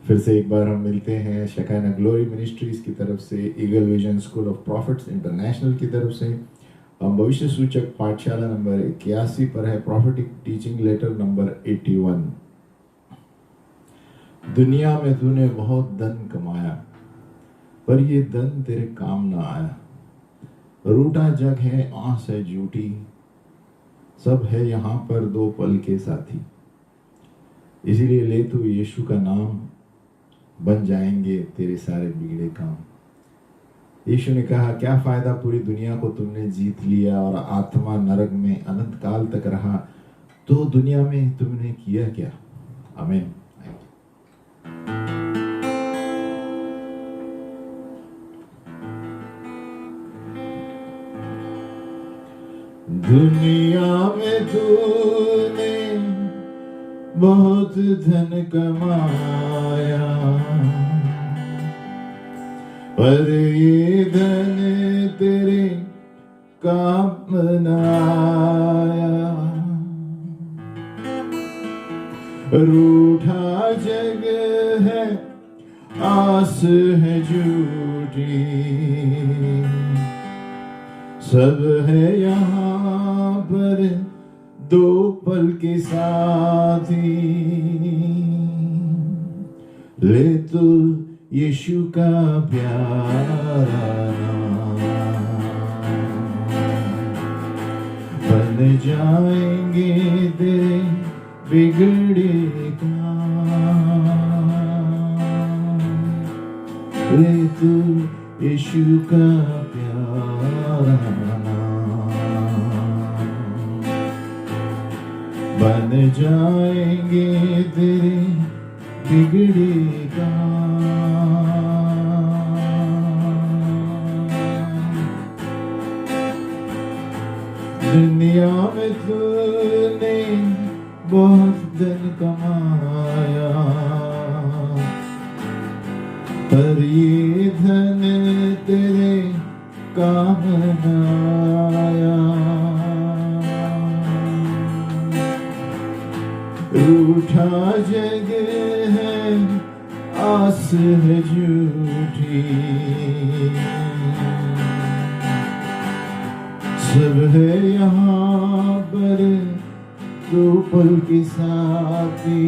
फिर से एक बार हम मिलते हैं शेकाना ग्लोरी मिनिस्ट्रीज की तरफ से, eagle vision school of profits international की तरफ से। हम भविष्य सूचक पाठशाला नंबर 81 पर है, प्रॉफिटिक टीचिंग लेटर नंबर 81। दुनिया में तूने बहुत धन कमाया, पर ये धन तेरे काम ना आया। रूठा जग है, आस है झूठी, सब है यहाँ पर दो पल के साथी। इसीलिए ले तू यीशु का नाम, बन जाएंगे तेरे सारे बिगड़े काम। यीशु ने कहा, क्या फायदा पूरी दुनिया को तुमने जीत लिया और आत्मा नरक में अनंत काल तक रहा, तो दुनिया में तुमने किया क्या? आमीन। दुनिया में तूने बहुत धन कमाया, पर ये धन तेरे काम न आया। रूठा जग है, आस है झूठी, सब है यहाँ पर दो पल के साथी। ले तू यीशु का प्यारा नाम, बन जाएंगे तेरे बिगड़े काम। ले तू यीशु का प्यारा नाम, बन जाएंगे तेरे बिगड़े काम। दुनिया में तूने बहुत धन कमाया, पर ये धन तेरे काम न आया। रूठा जग है, आस है झूठी, सब है यहाँ पर दो पल के साथी।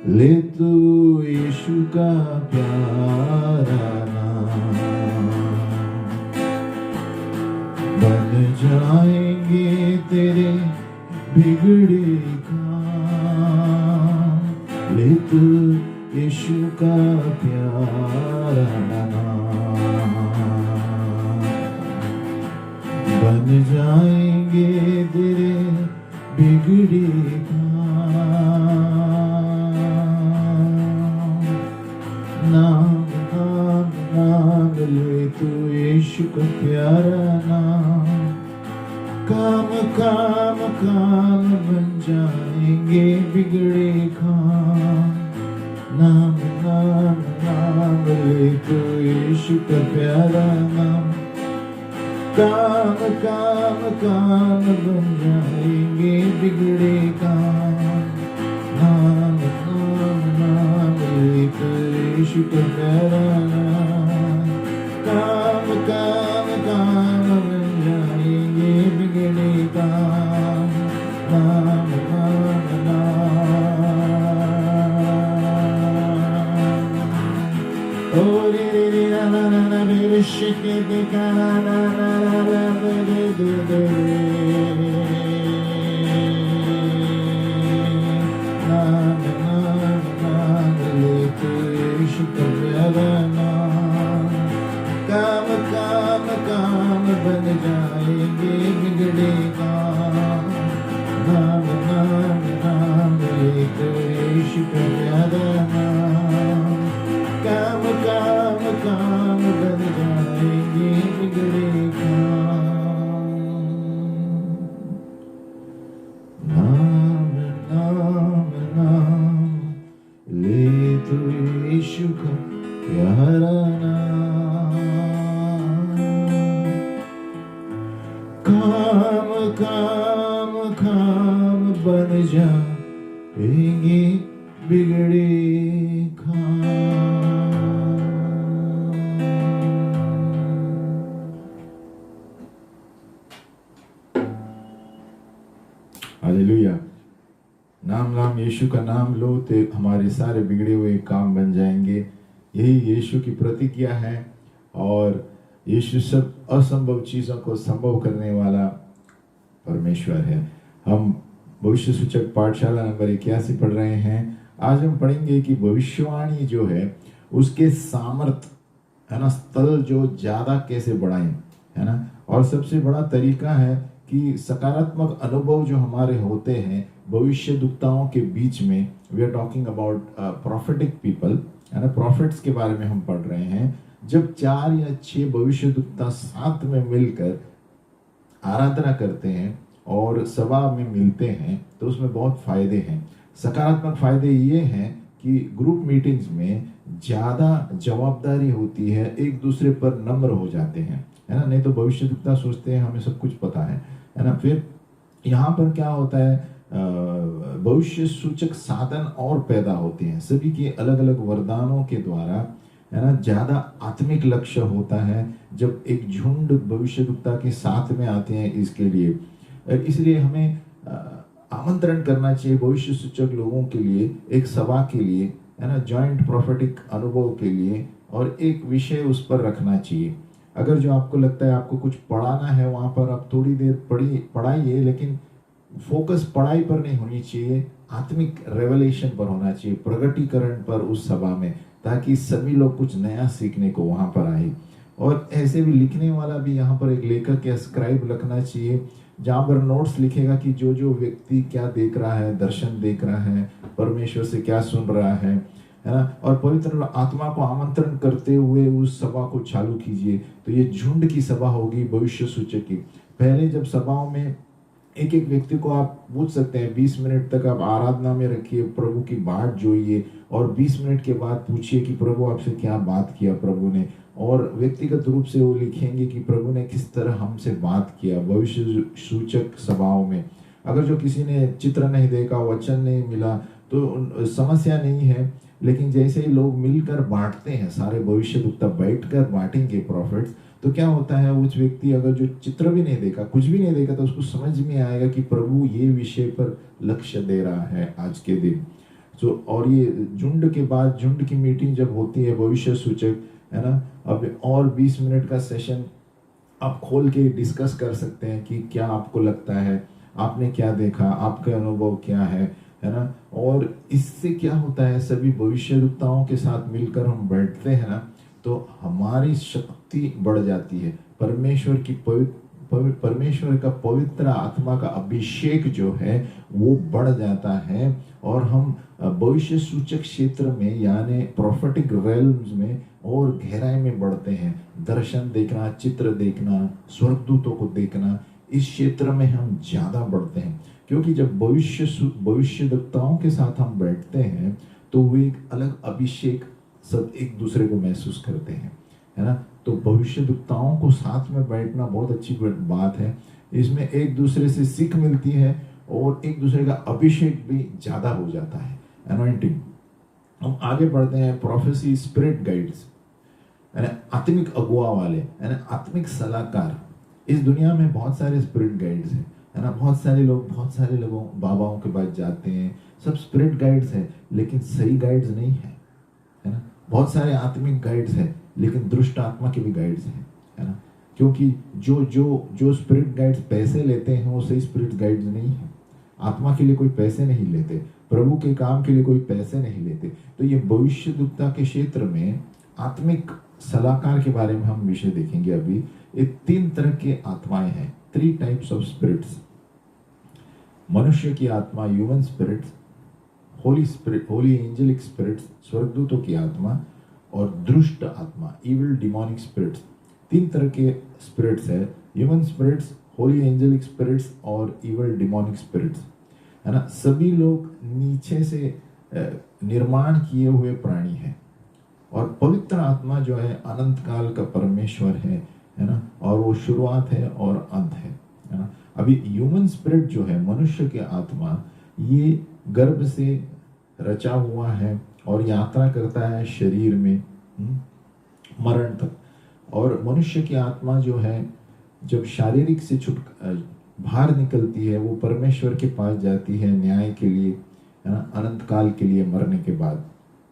ले तू यीशु का प्यारा नाम, बन जाएंगे तेरे बिगड़े काम। ले तू यीशु का प्यारा नाम, बन जाएंगे तेरे बिगड़े काम। नाम नाम नाम ले तू यीशु का प्यारा नाम, काम काम काम बन जाएंगे बिगड़े काम। नाम नाम नाम ले तू यीशु का प्यारा नाम, काम काम काम बन जाएंगे बिगड़े काम। नाम नाम नाम ले तू यीशु का प्यारा नाम, काम काम काम बन जाएंगे बिगड़े काम। नाम नाम नाम ओ रे रे रे ना ना ना मेरे शिके के का ना ना ना ना दे दे दे नाम नाम नाम ले तू यीशु का प्यारा नाम, काम काम काम बन जाएंगे बिगड़े काम। नाम नाम नाम ले तू यीशु का प्यारा नाम, काम काम काम बन जाएंगे बिगड़े काम। नाम नाम नाम ले तू यीशु का प्यारा नाम, काम काम काम बन जाएंगे बिगड़ी खाम। हालेलुया। नाम यीशु का नाम लो तो हमारे सारे बिगड़े हुए काम बन जाएंगे। यही यीशु की प्रतिज्ञा है और यीशु सब असंभव चीजों को संभव करने वाला परमेश्वर है। हम भविष्य सूचक पाठशाला नंबर 81 पढ़ रहे हैं। आज हम पढ़ेंगे कि भविष्यवाणी जो है उसके सामर्थ है ना, स्थल जो ज्यादा कैसे बढ़ाएं, है ना। और सबसे बड़ा तरीका है कि सकारात्मक अनुभव जो हमारे होते हैं भविष्यद्वक्ताओं के बीच में, we are talking about prophetic people, है ना, प्रॉफिट्स के बारे में हम पढ़ रहे हैं। जब 4 या 6 भविष्यद्वक्ता साथ में मिलकर आराधना करते हैं और सभा में मिलते हैं तो उसमें बहुत फायदे हैं। सकारात्मक फायदे ये हैं कि ग्रुप मीटिंग्स में ज्यादा जवाबदारी होती है, एक दूसरे पर नम्र हो जाते हैं, है ना। नहीं तो भविष्यद्वक्ता सोचते हैं हमें सब कुछ पता है ना। फिर यहाँ पर क्या होता है, भविष्य सूचक साधन और पैदा होते हैं सभी के अलग अलग वरदानों के द्वारा, है ना। ज्यादा आत्मिक लक्ष्य होता है जब एक झुंड भविष्यद्वक्ता के साथ में आते हैं इसके लिए। इसलिए हमें आमंत्रण करना चाहिए भविष्य सूचक लोगों के लिए, एक सभा के लिए, है ना, जॉइंट प्रोफेटिक अनुभव के लिए, और एक विषय उस पर रखना चाहिए। अगर जो आपको लगता है आपको कुछ पढ़ाना है वहां पर आप थोड़ी देर पढ़ाइए, लेकिन फोकस पढ़ाई पर नहीं होनी चाहिए, आत्मिक रेवलेशन पर होना चाहिए, प्रगटीकरण पर उस सभा में, ताकि सभी लोग कुछ नया सीखने को वहां पर आए। और ऐसे भी लिखने वाला भी यहाँ पर एक लेखक या स्क्राइब रखना चाहिए जहाँ पर नोट्स लिखेगा कि जो जो व्यक्ति क्या देख रहा है, दर्शन देख रहा है, परमेश्वर से क्या सुन रहा है ना। और पवित्र आत्मा को आमंत्रण करते हुए उस सभा को चालू कीजिए। तो ये झुंड की सभा होगी भविष्य सूचक की। पहले जब सभाओं में एक एक व्यक्ति को आप पूछ सकते हैं, 20 मिनट तक आप आराधना में रखिए, प्रभु की बात जोइए, और 20 मिनट के बाद पूछिए कि प्रभु आपसे क्या बात किया प्रभु ने। और व्यक्तिगत रूप से वो लिखेंगे कि प्रभु ने किस तरह हमसे बात किया भविष्य सूचक सभाओं में। अगर जो किसी ने चित्र नहीं देखा, वचन नहीं मिला, तो समस्या नहीं है। लेकिन जैसे ही लोग मिलकर बांटते हैं, सारे भविष्यद्वक्ता बैठकर बांटेंगे प्रॉफिट्स, तो क्या होता है, उस व्यक्ति अगर जो चित्र भी नहीं देखा, कुछ भी नहीं देखा, तो उसको समझ में आएगा कि प्रभु ये विषय पर लक्ष्य दे रहा है आज के दिन। तो और ये झुंड के बाद, झुंड की मीटिंग जब होती है भविष्य सूचक, है ना, अब और 20 मिनट का सेशन आप खोल के डिस्कस कर सकते हैं कि क्या आपको लगता है, आपने क्या देखा, आपका अनुभव क्या है ना। और इससे क्या होता है, सभी भविष्यद्वक्ताओं के साथ मिलकर हम बैठते हैं ना, तो हमारी शक्ति बढ़ जाती है। परमेश्वर की परमेश्वर का पवित्र आत्मा का अभिषेक जो है वो बढ़ जाता है, और हम भविष्य सूचक क्षेत्र में यानी प्रोफेटिक रेल्म्स में और गहराई में बढ़ते हैं। दर्शन देखना, चित्र देखना, स्वर्गदूतों को देखना, इस क्षेत्र में हम ज्यादा बढ़ते हैं। क्योंकि जब भविष्यद्वक्ताओं के साथ हम बैठते हैं तो वो एक अलग अभिषेक सब एक दूसरे को महसूस करते हैं, है ना। तो भविष्यद्वक्ताओं को साथ में बैठना बहुत अच्छी बात है। इसमें एक दूसरे से सीख मिलती है और एक दूसरे का अभिषेक भी ज्यादा हो जाता है, अनॉइंटिंग। हम आगे बढ़ते हैं, प्रोफेसी स्पिरिट गाइड्स, आत्मिक अगुआ वाले, आत्मिक सलाहकार। इस दुनिया में बहुत सारे स्पिरिट गाइड्स हैं, है ना। बहुत सारे लोगों बाबाओं के पास जाते हैं, सब स्पिरिट गाइड्स हैं, लेकिन सही गाइड्स नहीं है ना। बहुत सारे आत्मिक गाइड्स हैं, लेकिन दुष्ट आत्मा के भी गाइड्स हैं, है ना। क्योंकि जो स्पिरिट गाइड्स पैसे लेते हैं वो सही स्पिरिट गाइड्स नहीं है। आत्मा के लिए कोई पैसे नहीं लेते, प्रभु के काम के लिए कोई पैसे नहीं लेते। तो ये भविष्यद्वक्ता के क्षेत्र में आत्मिक सलाहकार के बारे में हम विषय देखेंगे अभी। ये 3 तरह के आत्माएं हैं, 3 टाइप्स ऑफ स्पिरिट्स। मनुष्य की आत्मा, human spirits, holy spirit, holy angelic spirits, स्वर्गदूतों की आत्मा, और दुष्ट आत्मा, इविल डिमोनिक स्पिरिट्स। 3 तरह के स्पिरिट्स है, human spirits, holy angelic spirits और इविल डिमोनिक स्पिरिट्स, है ना। सभी लोग नीचे से निर्माण किए हुए प्राणी हैं, और पवित्र आत्मा जो है अनंत काल का परमेश्वर है ना। और वो शुरुआत है और अंत है ना। अभी ह्यूमन स्पिरिट जो है, मनुष्य की आत्मा, ये गर्भ से रचा हुआ है और यात्रा करता है शरीर में मरण तक। और मनुष्य की आत्मा जो है जब शारीरिक से बाहर निकलती है, वो परमेश्वर के पास जाती है न्याय के लिए, है ना, अनंत काल के लिए मरने के बाद,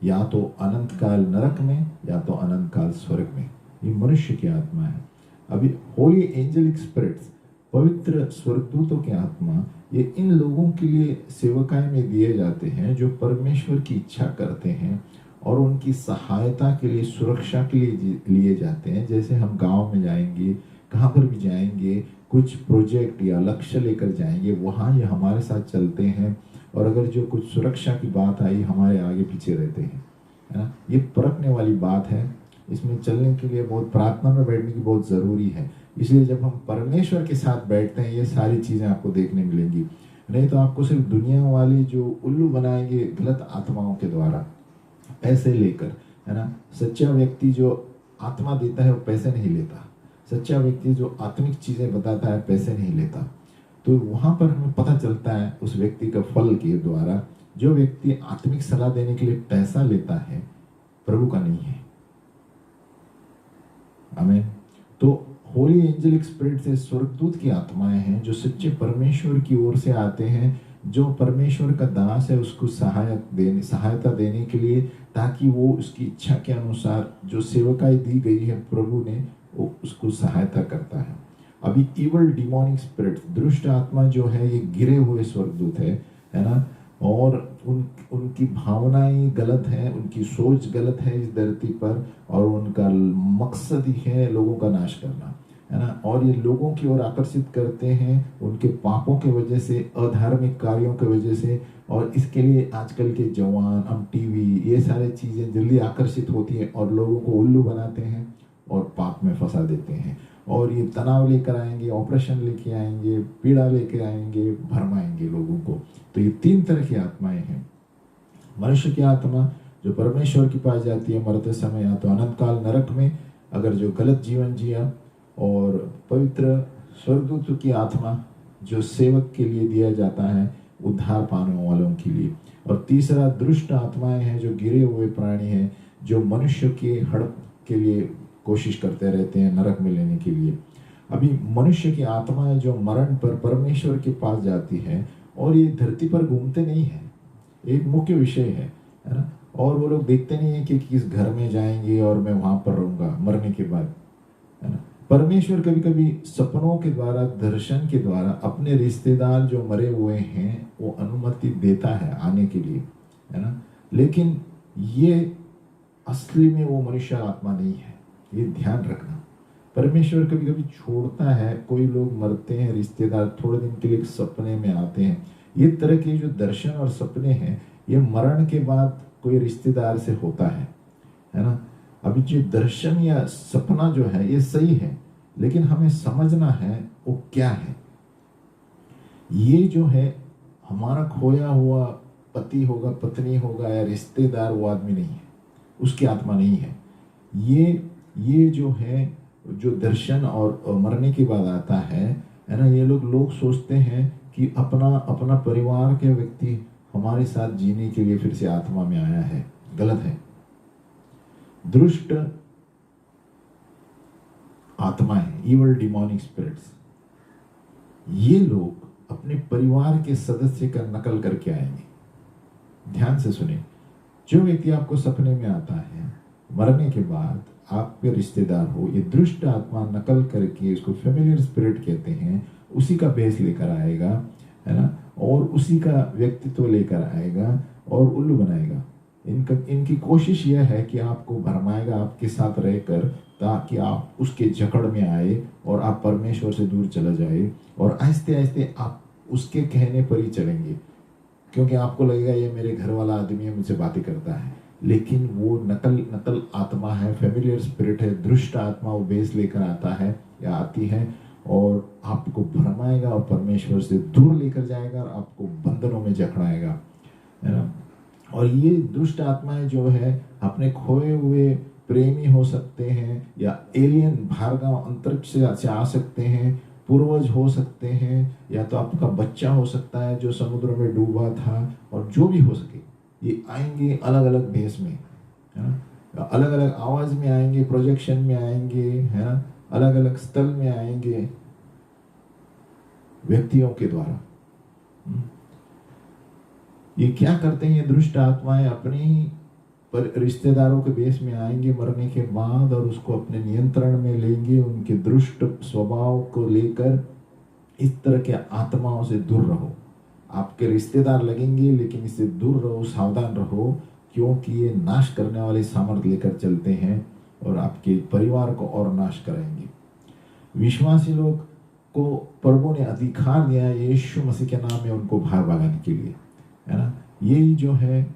या तो अनंत काल नरक में या तो अनंत काल स्वर्ग में। ये मनुष्य की आत्मा है। अभी होली एंजेलिक स्पिरिट्स, पवित्र स्वर्गदूतों की आत्मा, ये इन लोगों के लिए सेवकाई में दिए जाते हैं जो परमेश्वर की इच्छा करते हैं और उनकी सहायता के लिए, सुरक्षा के लिए लिए जाते हैं। जैसे हम गांव में जाएंगे, कहाँ पर भी जाएंगे, कुछ प्रोजेक्ट या लक्ष्य लेकर जाएंगे, वहाँ ये हमारे साथ चलते हैं और अगर जो कुछ सुरक्षा की बात आई, हमारे आगे पीछे रहते हैं, है ना। ये परखने वाली बात है। इसमें चलने के लिए बहुत प्रार्थना में बैठने की बहुत ज़रूरी है। इसलिए जब हम परमेश्वर के साथ बैठते हैं, ये सारी चीज़ें आपको देखने मिलेंगी। नहीं तो आपको सिर्फ दुनिया वाले जो उल्लू बनाएंगे गलत आत्माओं के द्वारा, पैसे लेकर, है ना। सच्चा व्यक्ति जो आत्मा देता है वो पैसे नहीं लेता। सच्चा व्यक्ति जो आत्मिक चीज़ें बताता है पैसे नहीं लेता। तो वहाँ पर हमें पता चलता है उस व्यक्ति का फल के द्वारा। जो व्यक्ति आत्मिक सलाह देने के लिए पैसा लेता है, प्रभु का नहीं है। आमीन। तो होली एंजेलिक स्पिरिट से स्वर्गदूत की आत्माएं हैं जो सच्चे परमेश्वर की ओर से आते हैं, जो परमेश्वर का दास है उसको सहायता देने के लिए, ताकि वो उसकी इच्छा के अनुसार जो सेवकाई दी गई है प्रभु ने, वो उसको सहायता करता है। अभी इवल डिमोनिक स्पिरिट, दुष्ट आत्मा जो है, ये गिरे हुए स्वर्गदूत है ना। और उनकी भावनाएं गलत हैं, उनकी सोच गलत है इस धरती पर, और उनका मकसद ही है लोगों का नाश करना, है ना। और ये लोगों की ओर आकर्षित करते हैं उनके पापों के वजह से, अधार्मिक कार्यों की वजह से। और इसके लिए आजकल के जवान, हम टीवी, ये सारे चीज़ें जल्दी आकर्षित होती हैं और लोगों को उल्लू बनाते हैं और पाप में फंसा देते हैं। और ये तनाव लेकर आएंगे, ऑपरेशन लेके आएंगे, पीड़ा लेकर आएंगे, भरमाएंगे लोगों को। तो ये 3 तरह की आत्माएं हैं। मनुष्य की आत्मा जो परमेश्वर के पास जाती है मरते समय, या तो अनंत काल नरक में अगर जो गलत जीवन जिया, और पवित्र स्वर्गदूत की आत्मा जो सेवक के लिए दिया जाता है, उद्धार पाने वालों के लिए। और तीसरा दुष्ट आत्माएं हैं जो गिरे हुए प्राणी हैं, जो मनुष्य के हड़प के लिए कोशिश करते रहते हैं नरक में लेने के लिए। अभी मनुष्य की आत्माएं जो मरण पर परमेश्वर के पास जाती है, और ये धरती पर घूमते नहीं है, एक मुख्य विषय है ना। और वो लोग देखते नहीं है कि किस घर में जाएंगे और मैं वहां पर रहूंगा मरने के बाद, है ना। परमेश्वर कभी कभी सपनों के द्वारा, दर्शन के द्वारा अपने रिश्तेदार जो मरे हुए हैं वो अनुमति देता है आने के लिए, है ना। लेकिन ये असली में वो मनुष्य आत्मा नहीं है, ये ध्यान रखना। परमेश्वर कभी कभी छोड़ता है, कोई लोग मरते हैं, रिश्तेदार थोड़े दिन के लिए सपने में आते हैं। ये तरह के जो दर्शन और सपने हैं, ये मरण के बाद कोई रिश्तेदार से होता है ना। अभी जो दर्शन या सपना जो है ये सही है, लेकिन हमें समझना है वो क्या है। ये जो है हमारा खोया हुआ पति होगा, पत्नी होगा या रिश्तेदार, वो आदमी नहीं है, उसकी आत्मा नहीं है। ये जो है, जो दर्शन और मरने के बाद आता है ना, ये लोग सोचते हैं कि अपना परिवार के व्यक्ति हमारे साथ जीने के लिए फिर से आत्मा में आया है। गलत है। दुष्ट आत्माएं, इवल डिमोनिक स्पिरिट्स, ये लोग अपने परिवार के सदस्य का नकल करके आएंगे। ध्यान से सुने, जो व्यक्ति आपको सपने में आता है मरने के बाद, आपके रिश्तेदार हो, ये दुष्ट आत्मा नकल करके, इसको फेमिलियर स्पिरिट कहते हैं, उसी का बेस लेकर आएगा, है ना, और उसी का व्यक्तित्व लेकर आएगा और उल्लू बनाएगा। इनकी कोशिश यह है कि आपको भरमाएगा आपके साथ रहकर, ताकि आप उसके जकड़ में आए और आप परमेश्वर से दूर चला जाए, और आहिस्ते आहिस्ते आप उसके कहने पर ही चलेंगे, क्योंकि आपको लगेगा ये मेरे घर वाला आदमी है, मुझसे बातें करता है। लेकिन वो नकल आत्मा है, फेमिलियर स्पिरिट है, दुष्ट आत्मा। वो बेस लेकर आता है या आती है और आपको भरमाएगा और परमेश्वर से दूर लेकर जाएगा और आपको बंधनों में जकड़ाएगा, है ना। और ये दुष्ट आत्माएं जो है अपने खोए हुए प्रेमी हो सकते हैं, या एलियन भार्गव अंतरिक्ष से आ सकते हैं, पूर्वज हो सकते हैं, या तो आपका बच्चा हो सकता है जो समुद्र में डूबा था, और जो भी हो सके, ये आएंगे अलग अलग भेष में, है ना, अलग अलग आवाज में आएंगे, प्रोजेक्शन में आएंगे, है ना, अलग अलग स्थल में आएंगे व्यक्तियों के द्वारा। ये क्या करते हैं, ये दुष्ट आत्माएं अपने ही पर रिश्तेदारों के बेस में आएंगे मरने के बाद और उसको अपने नियंत्रण में लेंगे, उनके दुष्ट स्वभाव को लेकर। इस तरह के आत्माओं से दूर रहो। आपके रिश्तेदार लगेंगे लेकिन इससे दूर रहो, सावधान रहो, क्योंकि ये नाश करने वाले सामर्थ्य लेकर चलते हैं और आपके परिवार को और नाश कराएंगे। विश्वासी लोग को प्रभु ने अधिकार दिया है यीशु मसीह के नाम में उनको बाहर भगाने के लिए, है ना। यही जो है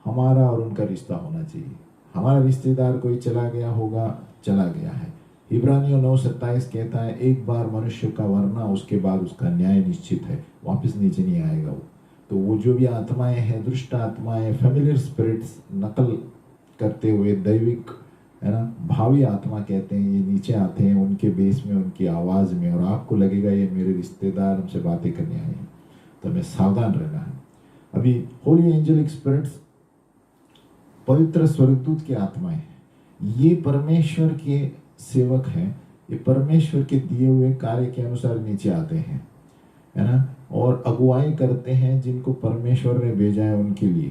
हमारा और उनका रिश्ता होना चाहिए। हमारा रिश्तेदार कोई चला गया होगा, चला गया है। इब्रानियों 9:27 कहता है एक बार मनुष्य का वरना उसके बाद उसका न्याय निश्चित है, वापस नीचे नहीं आएगा वो। तो वो जो भी आत्माएं हैं, दुष्ट आत्माएं, फेमिलियर स्पिरिट्स, नकल करते हुए दैविक, है ना, भावी आत्मा कहते हैं, ये नीचे आते हैं उनके बेस में, उनकी आवाज में, और आपको लगेगा ये मेरे रिश्तेदार हमसे बातें करने आए हैं, तो हमें सावधान रहना है। अभी होली एंजेलिक स्पिरिट्स, पवित्र स्वर्गदूत की आत्माएं हैं, ये परमेश्वर के सेवक हैं, ये परमेश्वर के दिए हुए कार्य के अनुसार नीचे आते हैं, है ना, और अगुवाई करते हैं जिनको परमेश्वर ने भेजा है उनके लिए,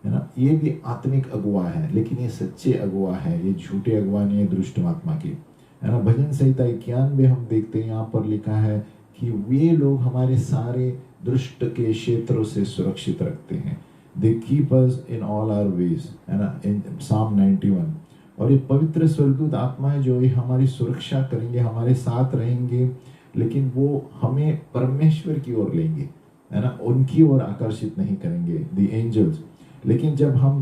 है ना। ये भी आत्मिक अगुवा है, लेकिन ये सच्चे अगुवा है, ये झूठे अगुवा नहीं है दुष्ट आत्मा के, है ना। भजन संहिता 91 हम देखते हैं, यहाँ पर लिखा है कि वे लोग हमारे सारे दुष्ट के क्षेत्रों से सुरक्षित रखते हैं। They keep us in all our ways, है ना, in Psalm 91। और ये पवित्र स्वर्गदूत आत्माएं जो ये हमारी सुरक्षा करेंगे, हमारे साथ रहेंगे, लेकिन वो हमें परमेश्वर की ओर लेंगे, है ना, उनकी ओर आकर्षित नहीं करेंगे, द एंजल्स। लेकिन जब हम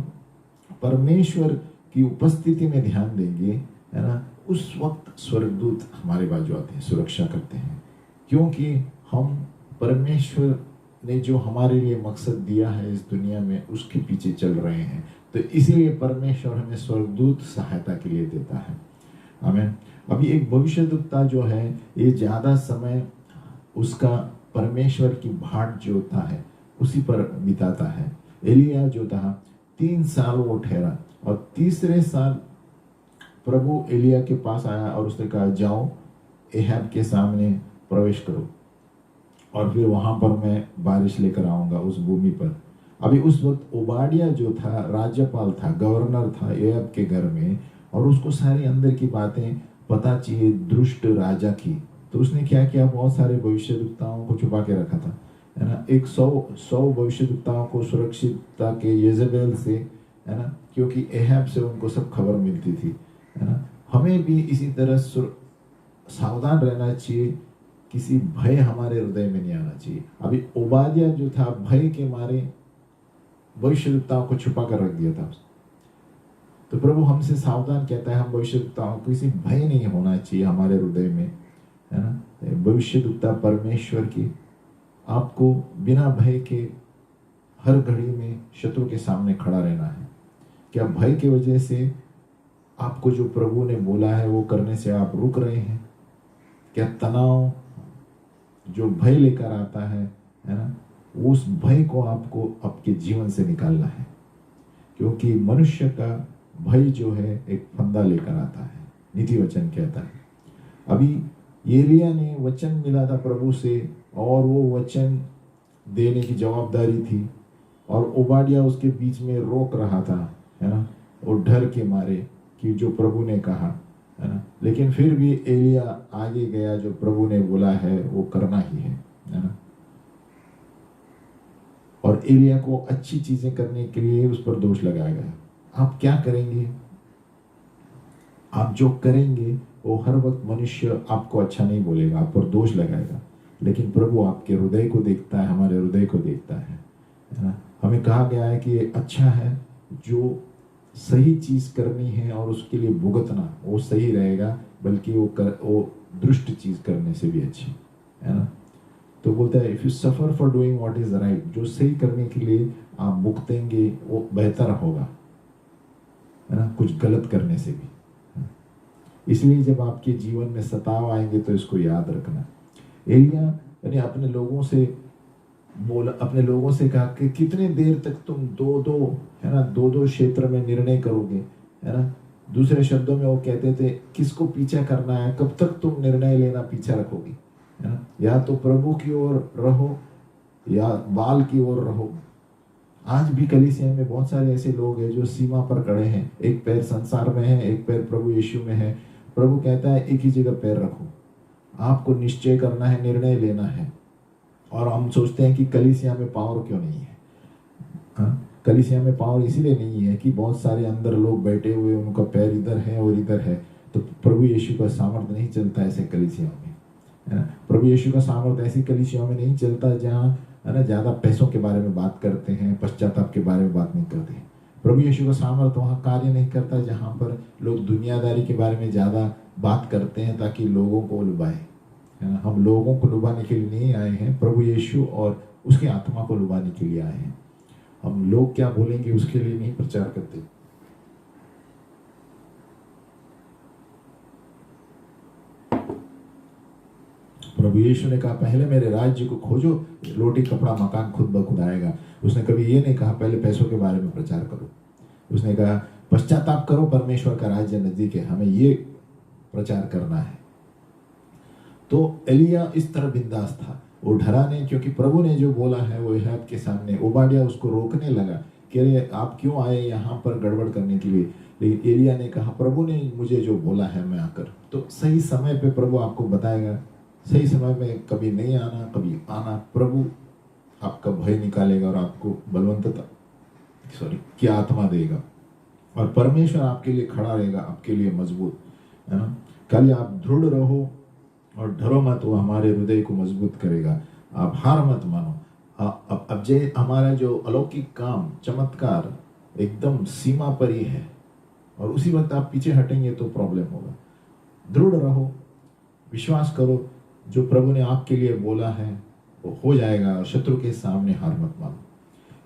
परमेश्वर की उपस्थिति में ध्यान देंगे, है ना, उस वक्त स्वर्गदूत हमारे बाजू आते हैं, सुरक्षा करते हैं, क्योंकि हम परमेश्वर ने जो हमारे लिए मकसद दिया है इस दुनिया में उसके पीछे चल रहे हैं। तो इसीलिए परमेश्वर हमें स्वर्गदूत सहायता के लिए देता है। आमीन। अभी एक भविष्यद्वक्ता जो है ये ज्यादा समय उसका परमेश्वर की भाट जो होता है उसी पर बिताता है। एलिया जो था 3 साल वो ठहरा, और तीसरे साल प्रभु एलिया के पास आया और उसने कहा जाओ एहाब के सामने प्रवेश करो और फिर वहां पर मैं बारिश लेकर आऊंगा उस भूमि पर। अभी उस वक्त ओबाडिया जो था राज्यपाल था, गवर्नर था एहाब के घर में, और उसको सारी अंदर की बातें पता चाहिए दुष्ट राजा की। तो उसने क्या किया, बहुत सारे भविष्यद्वक्ताओं को छुपा के रखा था, है ना। 100 भविष्यद्वक्ताओं को सुरक्षितता के येजेबेल से, है ना, क्योंकि एहाब से उनको सब खबर मिलती थी, है ना। हमें भी इसी तरह सावधान रहना चाहिए, किसी भय हमारे हृदय में नहीं आना चाहिए। अभी ओबादिया जो था भय के मारे भविष्यद्वक्ताओं को छुपा कर रख दिया था। तो प्रभु हमसे सावधान कहता है, हम भविष्यद्वक्ताओं को किसी भय नहीं होना चाहिए हमारे हृदय में, है ना। भविष्यद्वक्ता परमेश्वर की आपको बिना भय के हर घड़ी में शत्रु के सामने खड़ा रहना है। क्या भय की वजह से आपको जो प्रभु ने बोला है वो करने से आप रुक रहे हैं? क्या तनाव जो भय लेकर आता है ना, उस भय को आपको आपके जीवन से निकालना है, क्योंकि मनुष्य का भय जो है एक फंदा लेकर आता है, नीति वचन कहता है। अभी एलिया ने वचन मिला था प्रभु से और वो वचन देने की जवाबदारी थी, और ओबाडिया उसके बीच में रोक रहा था, है ना, और डर के मारे कि जो प्रभु ने कहा, है ना। लेकिन फिर भी एलिया आगे गया, जो प्रभु ने बोला है वो करना ही है ना। और एलिया को अच्छी चीजें करने के लिए उस पर दोष लगाया गया। आप क्या करेंगे? आप जो करेंगे वो हर वक्त मनुष्य आपको अच्छा नहीं बोलेगा, आप पर दोष लगाएगा, लेकिन प्रभु आपके हृदय को देखता है, हमारे हृदय को देखता है ना। हमें कहा गया है कि ये अच्छा है, जो सही चीज करनी है और उसके लिए भुगतना वो सही रहेगा, बल्कि वो दुष्ट चीज करने से भी अच्छी, है ना। तो बोलता है if you suffer for doing what is right, जो सही करने के लिए आप भुगतेंगे वो बेहतर होगा, है ना, कुछ गलत करने से भी। इसलिए जब आपके जीवन में सताव आएंगे तो इसको याद रखना। एलिया यानी अपने लोगों से बोला, अपने लोगों से कहा कि कितने देर तक तुम दो दो, है ना, दो दो क्षेत्र में निर्णय करोगे, है ना। दूसरे शब्दों में वो कहते थे किसको पीछा करना है, कब तक तुम निर्णय लेना पीछा रखोगी, है ना। या तो प्रभु की ओर रहो या बाल की ओर रहो। आज भी कलीसिया में बहुत सारे ऐसे लोग हैं जो सीमा पर खड़े हैं, एक पैर संसार में है, एक पैर प्रभु यीशु में है। प्रभु कहता है एक ही जगह पैर रखो, आपको निश्चय करना है, निर्णय लेना है। और हम सोचते हैं कि कलीसिया में पावर क्यों नहीं है। हाँ, कलीसिया में पावर इसीलिए नहीं है कि बहुत सारे अंदर लोग बैठे हुए, उनका पैर इधर है और इधर है, तो प्रभु यीशु का सामर्थ्य नहीं चलता ऐसे कलीसिया में, है ना। प्रभु यीशु का सामर्थ्य ऐसी कलीसिया में नहीं चलता जहाँ, है ना, ज्यादा पैसों के बारे में बात करते हैं, पश्चाताप के बारे में बात नहीं करते हैं। प्रभु यीशु का सामर्थ्य वहाँ कार्य नहीं करता जहाँ पर लोग दुनियादारी के बारे में ज्यादा बात करते हैं ताकि लोगों को लुभाए, है ना। हम लोगों को लुभाने के लिए नहीं आए हैं, प्रभु यीशु और उसकी आत्मा को लुभाने के लिए आए हैं। हम लोग क्या बोलेंगे उसके लिए नहीं प्रचार करते। प्रभु यीशु ने कहा पहले मेरे राज्य को खोजो, रोटी कपड़ा मकान खुद ब खुद आएगा। उसने कभी ये नहीं कहा पहले पैसों के बारे में प्रचार करो। उसने कहा पश्चाताप करो, परमेश्वर का राज्य नजदीक है, हमें ये प्रचार करना है। तो एलिया इस तरह बिंदास था, वो डरा नहीं, क्योंकि प्रभु ने जो बोला है वो है आपके सामने। ओबादिया उसको रोकने लगा कि अरे आप क्यों आए यहाँ पर गड़बड़ करने के लिए, लेकिन एलिया ने कहा प्रभु ने मुझे जो बोला है मैं आकर। तो सही समय पे प्रभु आपको बताएगा, सही समय में कभी नहीं आना कभी आना, प्रभु आपका भय निकालेगा और आपको बलवंतता की आत्मा देगा, और परमेश्वर आपके लिए खड़ा रहेगा, आपके लिए मजबूत, है ना। कल आप दृढ़ रहो और डरो मत, वो हमारे हृदय को मजबूत करेगा। आप हार मत मानो। अब जे हमारा जो अलौकिक काम चमत्कार एकदम सीमा पर ही है, और उसी वक्त आप पीछे हटेंगे तो प्रॉब्लम होगा। दृढ़ रहो, विश्वास करो, जो प्रभु ने आपके लिए बोला है वो हो जाएगा, और शत्रु के सामने हार मत मानो।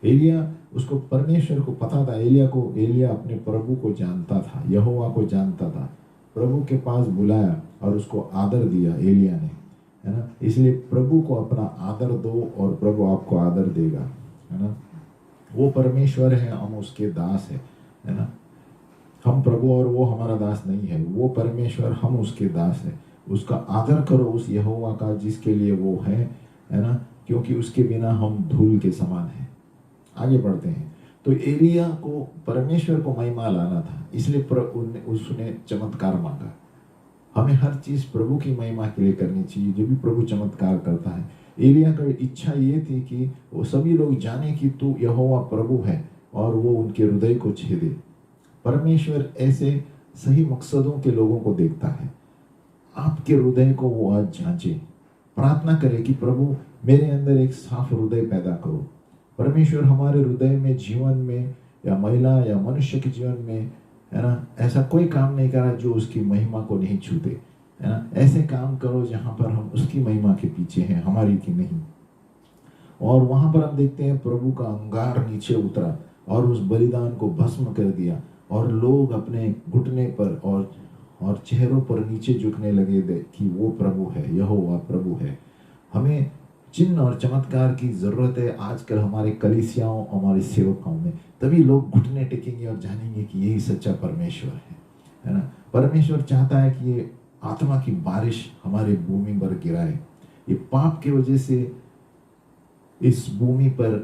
एलिया, उसको परमेश्वर को पता था, एलिया अपने प्रभु को जानता था, यहोवा को जानता था। प्रभु के पास बुलाया और उसको आदर दिया एलिया ने, है ना। इसलिए प्रभु को अपना आदर दो और प्रभु आपको आदर देगा, है ना। वो परमेश्वर है, हम उसके दास है ना। हम प्रभु और वो हमारा दास नहीं है, वो परमेश्वर, हम उसके दास है। उसका आदर करो, उस यहोवा का जिसके लिए वो है ना, क्योंकि उसके बिना हम धूल के समान हैं। आगे बढ़ते हैं। तो एलिया को परमेश्वर को महिमा लाना था, इसलिए उसने चमत्कार मांगा। हमें हर चीज प्रभु की महिमा के लिए करनी चाहिए, जो भी प्रभु चमत्कार करता है। एलिया की इच्छा ये थी कि वो सभी लोग जाने कि तू यहोवा प्रभु है, और वो उनके हृदय को छेदे। परमेश्वर ऐसे सही मकसदों के लोगों को देखता है। आपके हृदय को वो आज जांचे, प्रार्थना करें कि प्रभु मेरे अंदर एक साफ हृदय पैदा करो। परमेश्वर हमारे हृदय में, जीवन में, या महिला या मनुष्य के जीवन में, है ना, ऐसा कोई काम नहीं करा जो उसकी महिमा को नहीं छूते, है ना। ऐसे काम करो जहां पर हम उसकी महिमा के पीछे हैं, हमारी की नहीं। और वहां पर हम देखते हैं प्रभु का अंगार नीचे उतरा और उस बलिदान को भस्म कर दिया, और लोग अपने घुटने पर और चेहरों पर नीचे झुकने लगे कि वो प्रभु है, यहोवा प्रभु है। हमें चिन्ह और चमत्कार की जरूरत है आजकल हमारे कलीसियाओं, हमारे सेवकों में। तभी लोग घुटने टेकेंगे और जानेंगे कि यही सच्चा परमेश्वर है ना। परमेश्वर चाहता है कि ये आत्मा की बारिश हमारे भूमि पर गिराए। ये पाप की वजह से इस भूमि पर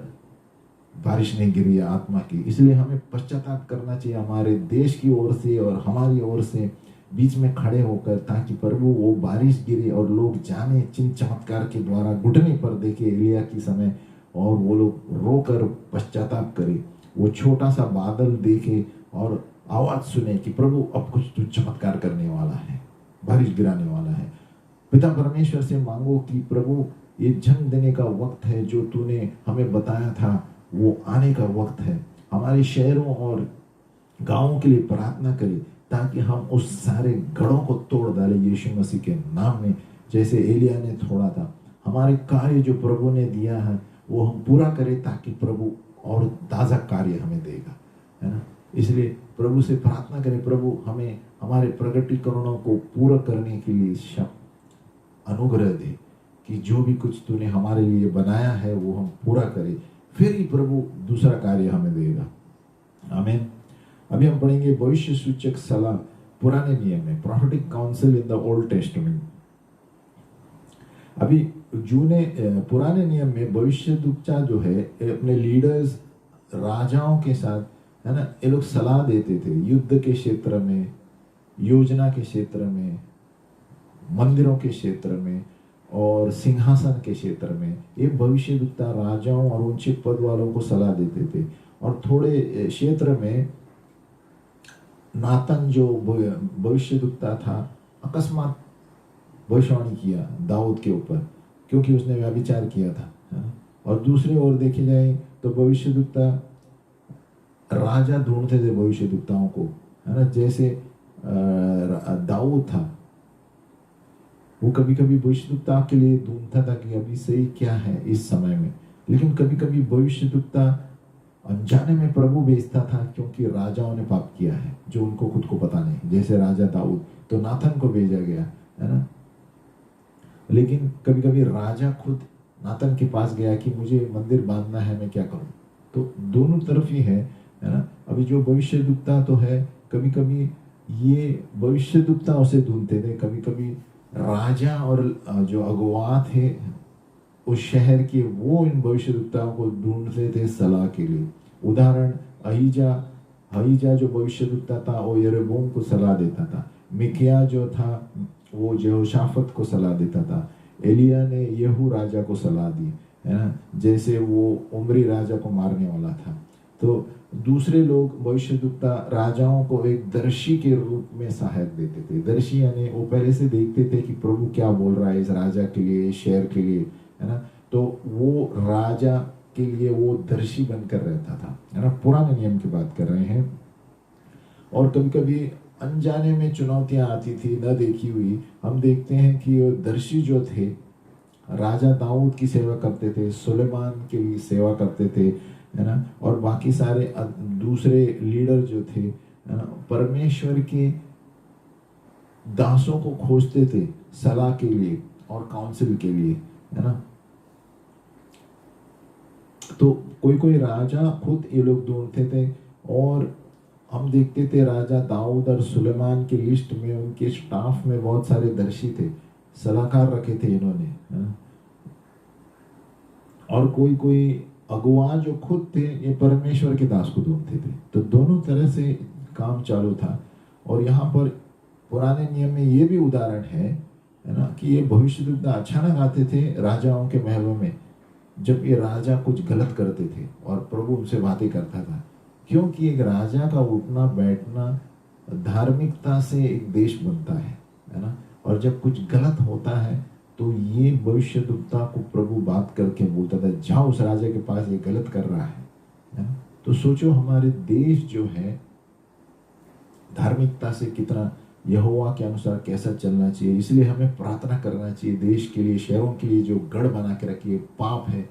बारिश नहीं गिरी है आत्मा की, इसलिए हमें पश्चाताप करना चाहिए हमारे देश की ओर से और हमारी ओर से, बीच में खड़े होकर, ताकि प्रभु वो बारिश गिरे और लोग जाने, चिन्ह चमत्कार के द्वारा घुटने पर देखे एलिया की समय, और वो लोग रोकर पश्चाताप करे। वो छोटा सा बादल देखे और आवाज सुने कि प्रभु अब कुछ तो चमत्कार करने वाला है, बारिश गिराने वाला है। पिता परमेश्वर से मांगो कि प्रभु ये जन्म देने का वक्त है, जो तूने हमें बताया था वो आने का वक्त है। हमारे शहरों और गांवों के लिए प्रार्थना करें, ताकि हम उस सारे गढ़ों को तोड़ डालें यीशु मसीह के नाम में, जैसे एलिया ने तोड़ा था। हमारे कार्य जो प्रभु ने दिया है वो हम पूरा करें, ताकि प्रभु और ताज़ा कार्य हमें देगा, है ना। इसलिए प्रभु से प्रार्थना करें, प्रभु हमें हमारे प्रगटीकरणों को पूरा करने के लिए अनुग्रह दे, कि जो भी कुछ तूने हमारे लिए बनाया है वो हम पूरा करें, फिर ही प्रभु दूसरा कार्य हमें देगा। आमीन। अभी हम पढ़ेंगे भविष्य सूचक सलाह पुराने नियम में, prophetic council in the old testament. अभी पुराने नियम में भविष्यद्वक्ता जो है अपने लीडर्स राजाओं के साथ, है ना, ये लोग सलाह देते थे युद्ध के क्षेत्र में, योजना के क्षेत्र में, मंदिरों के क्षेत्र में और सिंहासन के क्षेत्र में। ये भविष्यद्वक्ता राजाओं और ऊंचे पद वालों को सलाह देते थे। और थोड़े क्षेत्र में नातन जो भविष्यद्वक्ता था, अकस्मात भविष्यवाणी किया दाऊद के ऊपर, क्योंकि उसने व्यभिचार किया था, है ना। और दूसरी ओर देखी जाए तो भविष्यद्वक्ता राजा ढूंढते थे भविष्यद्वक्ताओं को, है ना। जैसे दाऊद था, वो कभी कभी भविष्यद्वक्ता के लिए ढूंढता था कि अभी सही क्या है इस समय में, लेकिन कभी कभी भविष्यद्वक्ता अनजाने में प्रभु भेजता था, क्योंकि राजाओं ने पाप किया है जो उनको खुद को पता नहीं। जैसे राजा दाऊद, तो नाथन को भेजा गया, है ना। लेकिन कभी कभी राजा खुद नाथन के पास गया कि मुझे मंदिर बांधना है, मैं क्या करूं। तो दोनों तरफ ही है ना। अभी जो भविष्यद्वक्ता तो है, कभी कभी ये भविष्यद्वक्ता उसे ढूंढते थे, कभी कभी राजा और जो अगुवा थे उस शहर के, वो इन भविष्यद्वक्ताओं को ढूंढते थे सलाह के लिए। उदाहरण, अहिजा जो भविष्यद्वक्ता था वो यरोबोम को सलाह देता था। मिकिया जो था वो यहोशाफत को सलाह देता था। एलिया ने यहू राजा को सलाह दी, है ना, जैसे वो उमरी राजा को मारने वाला था। तो दूसरे लोग भविष्यद्वक्ता राजाओं को एक दर्शी के रूप में सहायता देते थे। दर्शी यानी वो पहले से देखते थे कि प्रभु क्या बोल रहा है इस राजा के लिए, इस शहर के लिए, है ना। तो वो राजा के लिए वो दर्शी बनकर रहता था, है ना। पुराने नियम की बात कर रहे हैं। और कभी कभी अनजाने में चुनौतियां आती थी, न देखी हुई। हम देखते हैं कि वो दर्शी जो थे राजा दाऊद की सेवा करते थे, सुलेमान के लिए सेवा करते थे, है ना। और बाकी सारे दूसरे लीडर जो थे, है ना, परमेश्वर के दासों को खोजते थे सलाह के लिए और काउंसिल के लिए, है ना। तो कोई कोई राजा खुद ये लोग ढूंढते थे। और हम देखते थे राजा दाऊद और सुलेमान की लिस्ट में उनके स्टाफ में बहुत सारे दर्शी थे, सलाहकार रखे थे इन्होंने, है ना। और कोई कोई अगुवा जो खुद थे ये परमेश्वर के दास को ढूंढते थे। तो दोनों तरह से काम चालू था। और यहाँ पर पुराने नियम में ये भी उदाहरण है ना, कि ये भविष्यद्वक्ता अचानक आते थे राजाओं के महलों में, जब ये राजा कुछ गलत करते थे और प्रभु उनसे बातें करता था। क्योंकि एक राजा का उठना बैठना धार्मिकता से एक देश बनता है ना। और जब कुछ गलत होता है तो ये भविष्यद्वक्ता को प्रभु बात करके बोलता था, जाओ उस राजा के पास, ये गलत कर रहा है ना। तो सोचो हमारे देश जो है धार्मिकता से कितना यहोवा के अनुसार कैसा चलना चाहिए। इसलिए हमें प्रार्थना करना चाहिए देश के लिए, शहरों के लिए, जो गढ़ बना के रखिए, पाप है,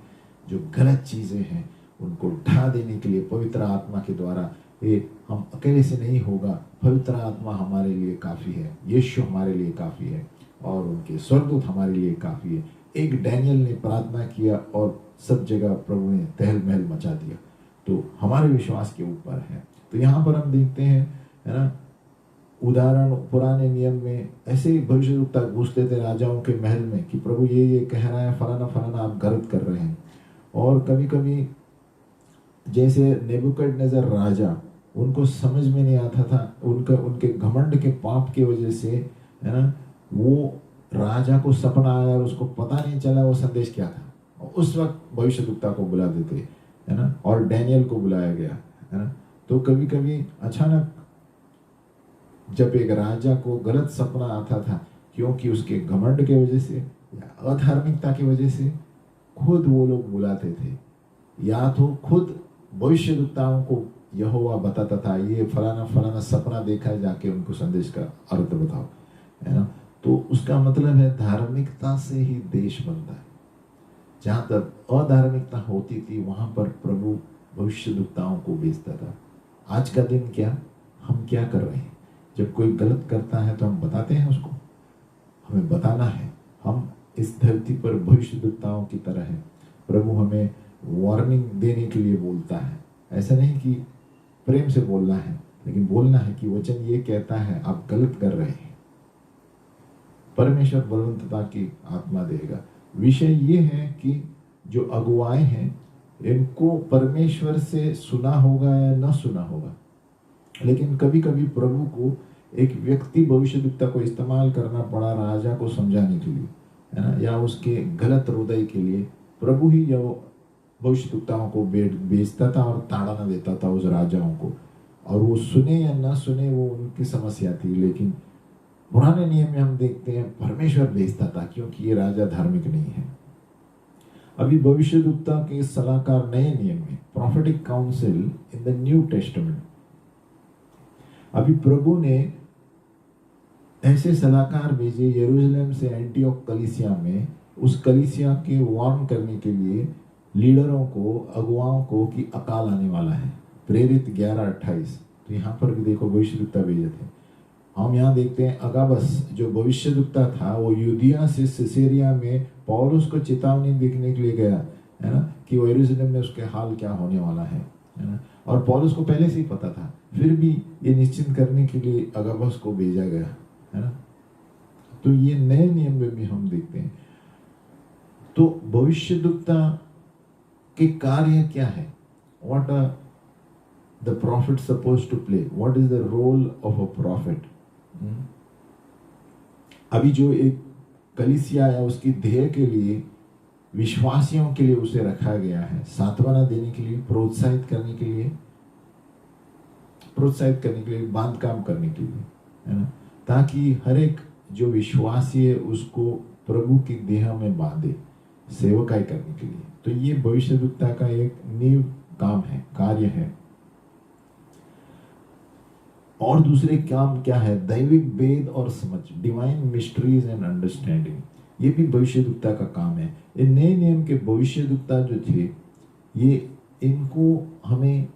जो गलत चीजें हैं उनको ढा देने के लिए पवित्र आत्मा के द्वारा। ये हम अकेले से नहीं होगा, पवित्र आत्मा हमारे लिए काफी है, यीशु हमारे लिए काफी है और उनके स्वर्गदूत हमारे लिए काफी है। एक डैनियल ने प्रार्थना किया और सब जगह प्रभु ने तहल महल मचा दिया। तो हमारे विश्वास के ऊपर है। तो यहाँ पर हम देखते हैं, है ना, उदाहरण पुराने नियम में ऐसे ही भविष्यद्वक्ता घुसते थे राजाओं के महल में कि प्रभु ये कह रहा है, फलाना फलाना आप गलत कर रहे हैं। और कभी कभी जैसे नेबुकदनेस्सर राजा, उनको समझ में नहीं आता था, उनके घमंड के पाप की वजह से, है ना, वो राजा को सपना आया और उसको पता नहीं चला वो संदेश क्या था। उस वक्त भविष्यद्वक्ता को बुला देते, है ना, और डैनियल को बुलाया गया, है ना। तो कभी कभी अचानक जब एक राजा को गलत सपना आता था, क्योंकि उसके घमंड के वजह से या अधार्मिकता की वजह से, खुद वो लोग बुलाते थे, या तो खुद भविष्यद्वक्ताओं को यहोवा बताता था, ये फलाना फलाना सपना देखा है, जाके उनको संदेश का अर्थ बताओ, है ना। तो उसका मतलब है धार्मिकता से ही देश बनता है। जहां तक अधार्मिकता होती थी वहां पर प्रभु भविष्यद्वक्ताओं को भेजता था। आज का दिन क्या, हम क्या कर रहे हैं? जब कोई गलत करता है तो हम बताते हैं उसको, हमें बताना है। हम इस धरती पर भविष्यद्वक्ताओं की तरह है। प्रभु हमें वार्निंग देने के लिए बोलता है। ऐसा नहीं कि प्रेम से बोलना है, लेकिन बोलना है कि वचन ये कहता है आप गलत कर रहे हैं। परमेश्वर बलवंतता की आत्मा देगा। विषय ये है कि जो अगुवाए हैं इनको परमेश्वर से सुना होगा या न सुना होगा, लेकिन कभी कभी प्रभु को एक व्यक्ति भविष्यद्वक्ता को इस्तेमाल करना पड़ा राजा को समझाने के लिए, है ना, या उसके गलत हृदय के लिए। प्रभु ही जो भविष्यद्वक्ताओं को बेचता था और ताड़ना देता था उस राजाओं को, और वो सुने या ना सुने वो उनकी समस्या थी। लेकिन पुराने नियम में हम देखते हैं परमेश्वर भेजता था, क्योंकि ये राजा धार्मिक नहीं है। अभी भविष्यद्वक्ता के सलाहकार नए नियम में, prophetic council in the new testament, अभी प्रभु ने ऐसे सलाहकार भेजे यरूशलेम से एंटियोक कलीसिया में, उस कलीसिया के वार्न करने के लिए लीडरों को, अगुवाओं को कि अकाल आने वाला है। प्रेरित 11:28। तो यहाँ पर भी देखो भविष्यद्वक्ता भेजे थे। हम यहाँ देखते हैं अगाबस जो भविष्यद्वक्ता था वो यूदिया से सिसेरिया में पौलुस को चेतावनी देखने के लिए गया, है ना, कि वो यरूशलेम में उसके हाल क्या होने वाला है ना। और पौलुस को पहले से ही पता था, फिर भी ये निश्चित करने के लिए अगाबस को भेजा गया, है ना। तो ये नए नियम में भी हम देखते हैं। तो भविष्यद्वक्ता के कार्य क्या है? What are the prophet suppose to play? What is the role of a prophet? अभी जो एक कलीसिया है उसकी ध्येय के लिए, विश्वासियों के लिए उसे रखा गया है, सांत्वना देने के लिए, प्रोत्साहित करने के लिए, बांधकाम करने के लिए, है ना, ताकि हर एक जो विश्वासी है उसको प्रभु की देह में बांधे, सेवकाई करने के लिए। तो ये भविष्यद्वक्ता का एक नींव काम है, कार्य है। और दूसरे काम क्या है? दैविक वेद और समझ, डिवाइन मिस्ट्रीज एंड अंडरस्टैंडिंग, ये भी भविष्यद्वक्ता का काम है। ये नए नियम के भविष्यद्वक्ता जो थे, ये इनको हमें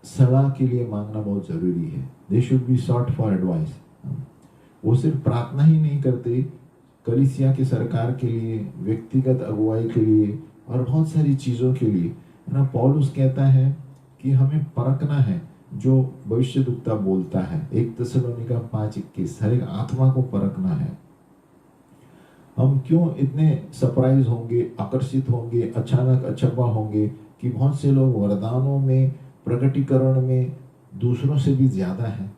सलाह के लिए मांगना बहुत जरूरी है। They should be sought for advice. वो सिर्फ प्रार्थना ही नहीं करते कलीसिया की सरकार के लिए, व्यक्तिगत अगुवाई के लिए और बहुत सारी चीजों के लिए, है ना। पौलुस कहता है कि हमें परखना है जो भविष्यद्वक्ता बोलता है। 1 थिस्सलुनीका 5:21, हर एक आत्मा को परखना है। हम क्यों इतने सरप्राइज होंगे, आकर्षित होंगे, अचानक अचंभा होंगे कि बहुत से लोग वरदानों में, प्रकटीकरण में दूसरों से भी ज्यादा है।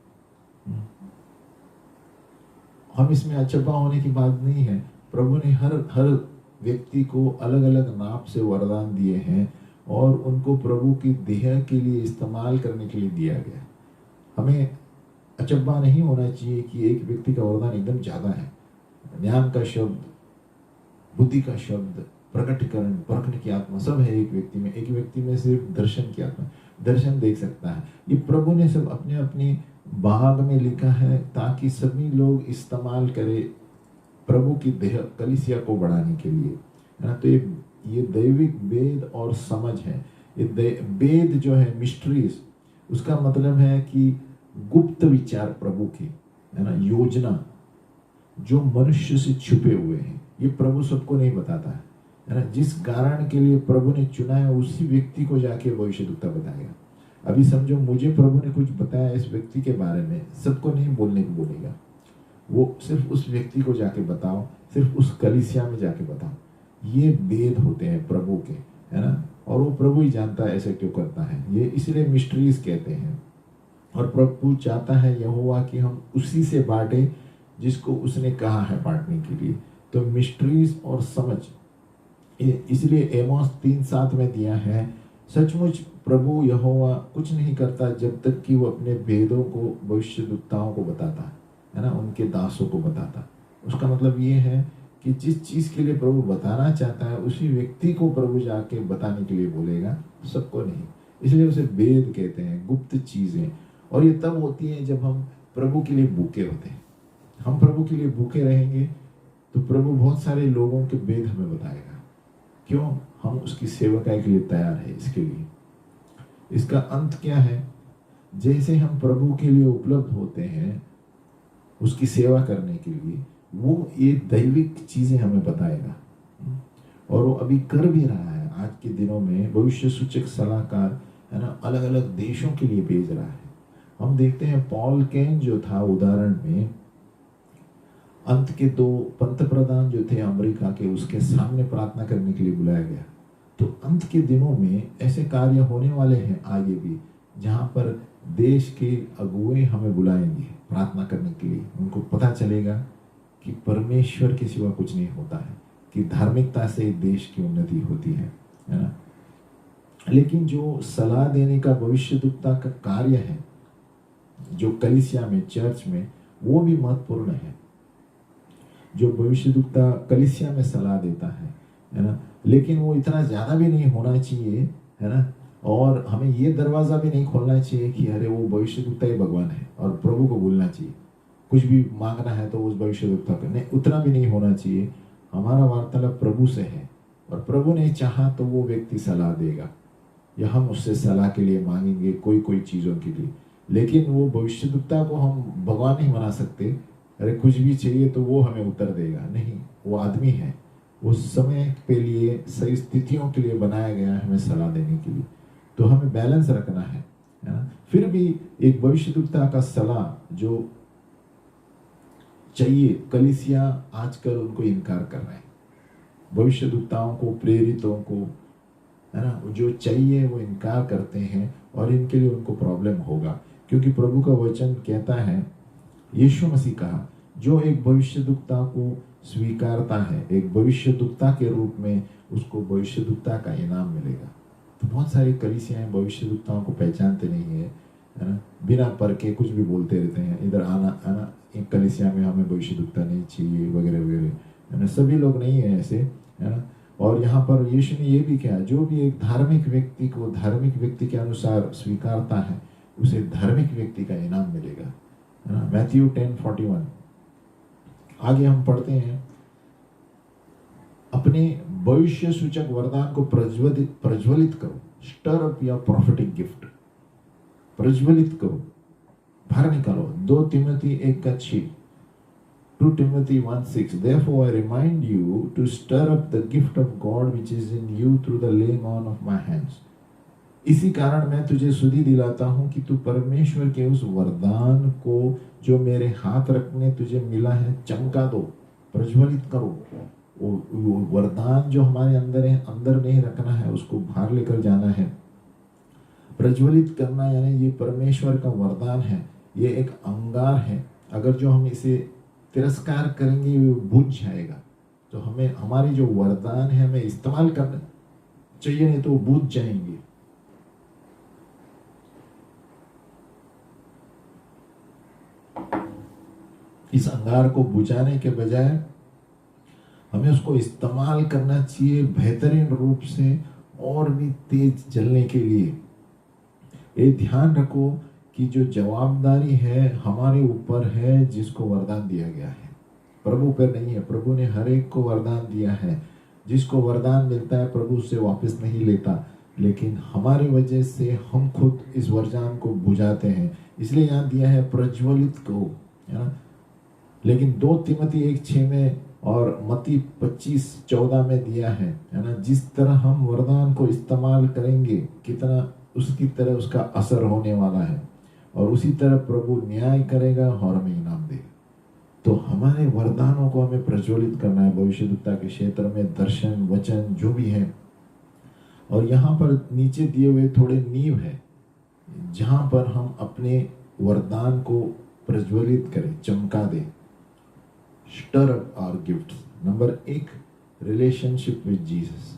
हम इसमें अचंभा होने की बात नहीं है। प्रभु ने हर व्यक्ति को अलग अलग नाप से वरदान दिए हैं और उनको प्रभु की देह के लिए इस्तेमाल करने के लिए दिया गया। हमें अचंभा नहीं होना चाहिए कि एक व्यक्ति का वरदान एकदम ज्यादा है। ज्ञान का शब्द, बुद्धि का शब्द, प्रकटीकरण, परखने की आत्मा सब है एक व्यक्ति में। एक व्यक्ति में सिर्फ दर्शन की आत्मा, दर्शन देख सकता है। ये प्रभु ने सब अपने अपने भाग में लिखा है ताकि सभी लोग इस्तेमाल करें प्रभु की देह कलीसिया को बढ़ाने के लिए, है ना। तो ये दैविक वेद और समझ है। ये वेद जो है, मिस्ट्रीज, उसका मतलब है कि गुप्त विचार प्रभु की, है ना, योजना जो मनुष्य से छुपे हुए हैं, ये प्रभु सबको नहीं बताता है ना। जिस कारण के लिए प्रभु ने चुना है उसी व्यक्ति को जाके भविष्यद्वक्ता बताएगा। अभी समझो मुझे प्रभु ने कुछ बताया इस व्यक्ति के बारे में, सबको नहीं बोलने को बोलेगा। वो सिर्फ उस व्यक्ति को जाके बताओ, सिर्फ उस कलीसिया में जाके बताओ। ये वेद होते हैं प्रभु के, है ना। और वो प्रभु ही जानता है ऐसे क्यों करता है, ये इसलिए मिस्ट्रीज कहते हैं। और प्रभु चाहता है यहोवा कि हम उसी से बांटे जिसको उसने कहा है बांटने के लिए। तो मिस्ट्रीज और समझ, इसलिए एमोस 3:7 में दिया है, सचमुच प्रभु यहोवा कुछ नहीं करता जब तक कि वो अपने वेदों को भविष्यद्वक्ताओं को बताता है ना, उनके दासों को बताता। उसका मतलब ये है कि जिस चीज के लिए प्रभु बताना चाहता है उसी व्यक्ति को प्रभु जाके बताने के लिए बोलेगा, सबको नहीं। इसलिए उसे वेद कहते हैं, गुप्त चीजें। और ये तब होती है जब हम प्रभु के लिए भूखे होते हैं। हम प्रभु के लिए भूखे रहेंगे तो प्रभु बहुत सारे लोगों के वेद हमें बताएगा। क्यों? हम उसकी सेवकाई के लिए तैयार है। इसके लिए इसका अंत क्या है? जैसे हम प्रभु के लिए उपलब्ध होते हैं उसकी सेवा करने के लिए, वो ये दैविक चीजें हमें बताएगा, और वो अभी कर भी रहा है। आज के दिनों में भविष्य सूचक सलाहकार है ना अलग अलग देशों के लिए भेज रहा है। हम देखते हैं पॉल केन जो था उदाहरण में, अंत के 2 पंत प्रधान जो थे अमेरिका के, उसके सामने प्रार्थना करने के लिए बुलाया गया। तो अंत के दिनों में ऐसे कार्य होने वाले हैं आगे भी, जहां पर देश के अगुए हमें बुलाएंगे प्रार्थना करने के लिए। उनको पता चलेगा कि परमेश्वर के सिवा कुछ नहीं होता है, कि धार्मिकता से देश की उन्नति होती है ना। लेकिन जो सलाह देने का भविष्यद्वक्ता का कार्य है जो कलीसिया में, चर्च में, वो भी महत्वपूर्ण है। जो भविष्यद्वक्ता कलीसिया में सलाह देता है ना, लेकिन वो इतना ज्यादा भी नहीं होना चाहिए, है ना। और हमें ये दरवाजा भी नहीं खोलना चाहिए कि अरे वो भविष्यद्वक्ता ही भगवान है और प्रभु को भूलना चाहिए, कुछ भी मांगना है तो उस भविष्यद्वक्ता का नहीं, उतना भी नहीं होना चाहिए। हमारा वार्तालाप प्रभु से है, और प्रभु ने चाहा तो वो व्यक्ति सलाह देगा, या हम उससे सलाह के लिए मांगेंगे कोई चीजों के लिए। लेकिन वो भविष्यद्वक्ता को हम भगवान नहीं बना सकते, अरे कुछ भी चाहिए तो वो हमें उत्तर देगा, नहीं। वो आदमी है, उस समय के लिए, सही स्थितियों के लिए बनाया गया है हमें सलाह देने के लिए। तो हमें बैलेंस रखना है ना। फिर भी एक भविष्यद्वक्ता का सलाह जो चाहिए, कलीसिया आजकल उनको इनकार कर रहे हैं। भविष्यद्वक्ताओं को, प्रेरितों को, है ना, जो चाहिए वो इनकार करते हैं, और इनके लिए उनको प्रॉब्लम होगा। क्योंकि प्रभु का वचन कहता है, यीशु मसीह कहा, जो एक भविष्यद्वक्ता को स्वीकारता है, एक भविष्यद्वक्ता के रूप में, उसको भविष्यद्वक्ता का इनाम मिलेगा। तो बहुत सारी कलीसियाएं भविष्यद्वक्ताओं को पहचानते नहीं है ना, बिना परखे कुछ भी बोलते रहते हैं, इधर आना एक कलीसिया में हमें भविष्यद्वक्ता नहीं चाहिए वगैरह वगैरह, है ना। सभी लोग नहीं है ऐसे, है ना। और यहाँ पर यीशु ने ये भी कहा, जो भी एक धार्मिक व्यक्ति को धार्मिक व्यक्ति के अनुसार स्वीकारता है, उसे धार्मिक व्यक्ति का इनाम मिलेगा, है ना। मैथ्यू 10:41। आगे हम पढ़ते हैं, अपने भविष्य सूचक वरदान को प्रज्वलित करो, stir up your prophetic gift, प्रज्वलित करो, बाहर निकालो। 2 Timothy 1:6, 2 Timothy 1:6, therefore I remind you to stir up the gift of God which is in you through the laying on of my hands। इसी कारण मैं तुझे सुधि दिलाता हूँ कि तू परमेश्वर के उस वरदान को जो मेरे हाथ रखने तुझे मिला है चमका दो, प्रज्वलित करो। वो वरदान जो हमारे अंदर है, अंदर नहीं रखना है, उसको बाहर लेकर जाना है। प्रज्वलित करना यानी ये परमेश्वर का वरदान है, ये एक अंगार है। अगर जो हम इसे तिरस्कार करेंगे वो बुझ जाएगा। तो हमें हमारी जो वरदान है हमें इस्तेमाल करना चाहिए, नहीं तो वो बुझ जाएंगे। इस अंगार को बुझाने के बजाय हमें उसको इस्तेमाल करना चाहिए बेहतरीन रूप से, और भी तेज जलने के लिए। ये ध्यान रखो कि जो जवाबदारी है हमारे ऊपर है, जिसको वरदान दिया गया है, प्रभु पर नहीं है। प्रभु ने हर एक को वरदान दिया है, जिसको वरदान मिलता है प्रभु उससे वापस नहीं लेता, लेकिन हमारी वजह से हम खुद इस वरदान को बुझाते हैं। इसलिए यहाँ दिया है प्रज्वलित करो, है ना। लेकिन 2 तिमोथी 1:6 में और मत्ती 25:14 में दिया है ना। जिस तरह हम वरदान को इस्तेमाल करेंगे, कितना उसकी तरह उसका असर होने वाला है, और उसी तरह प्रभु न्याय करेगा और हमें इनाम देगा। तो हमारे वरदानों को हमें प्रज्वलित करना है भविष्यद्वक्ता के क्षेत्र में, दर्शन, वचन जो भी है। और यहाँ पर नीचे दिए हुए थोड़े नींव है, जहां पर हम अपने वरदान को प्रज्वलित करें, चमका दें। Stir up our gifts. Number 1, relationship with Jesus.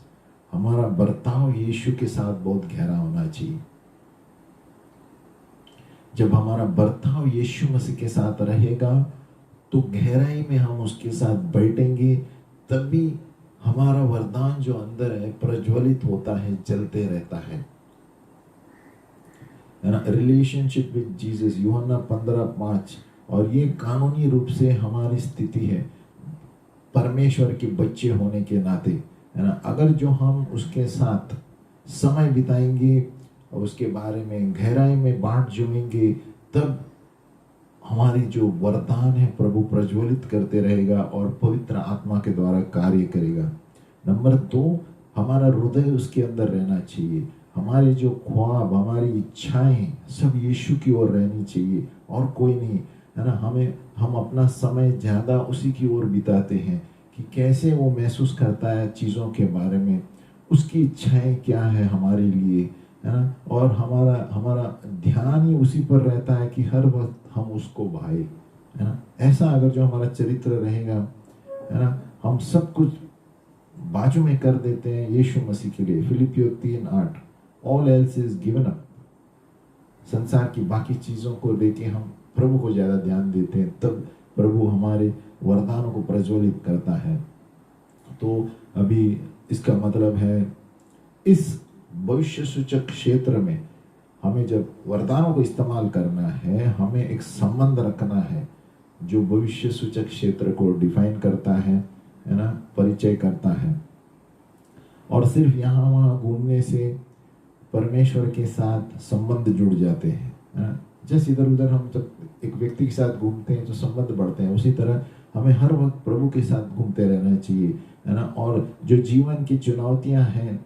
हमारा बर्ताव यीशु के साथ बहुत गहरा होना चाहिए। जब हमारा बर्ताव यीशु मसीह के साथ रहेगा तो गहराई में हम उसके साथ बैठेंगे, तभी हमारा वरदान जो अंदर है प्रज्वलित होता है, जलते रहता है ना। रिलेशनशिप विद जीसस, यूहन्ना 15:5। और ये कानूनी रूप से हमारी स्थिति है परमेश्वर के बच्चे होने के नाते, है ना। अगर जो हम उसके साथ समय बिताएंगे और उसके बारे में गहराई में बांट जुड़ेंगे, तब हमारी जो वरदान है प्रभु प्रज्वलित करते रहेगा और पवित्र आत्मा के द्वारा कार्य करेगा। नंबर 2, हमारा हृदय उसके अंदर रहना चाहिए। हमारे जो ख्वाब, हमारी इच्छाएं सब यीशु की ओर रहनी चाहिए और कोई नहीं, है ना। हम अपना समय ज़्यादा उसी की ओर बिताते हैं कि कैसे वो महसूस करता है चीज़ों के बारे में, उसकी इच्छाएं क्या है हमारे लिए, है ना। और हमारा ध्यान ही उसी पर रहता है कि हर वक्त हम उसको भाए, है ना। ऐसा अगर जो हमारा चरित्र रहेगा, है ना, हम सब कुछ बाजू में कर देते हैं यीशु मसीह के लिए। फिलिपियो 3:8, all else is given up. संसार की बाकी चीज़ों को लेके हम प्रभु को ज़्यादा ध्यान देते हैं, तब प्रभु हमारे वरदानों को प्रज्वलित करता है। तो अभी इसका मतलब है इस भविष्य सूचक क्षेत्र में हमें जब वरदानों को इस्तेमाल करना है, हमें एक संबंध रखना है जो भविष्य सूचक क्षेत्र को डिफाइन करता है ना, परिचय करता है। और सिर्फ यहाँ वहाँ घूमने से परमेश्वर के साथ संबंध जुड़ जाते हैं, है ना। जैसे इधर उधर हम जब एक व्यक्ति के साथ घूमते हैं तो संबंध बढ़ते हैं, उसी तरह हमें हर वक्त प्रभु के साथ घूमते रहना चाहिए, है ना। और जो जीवन की चुनौतियां हैं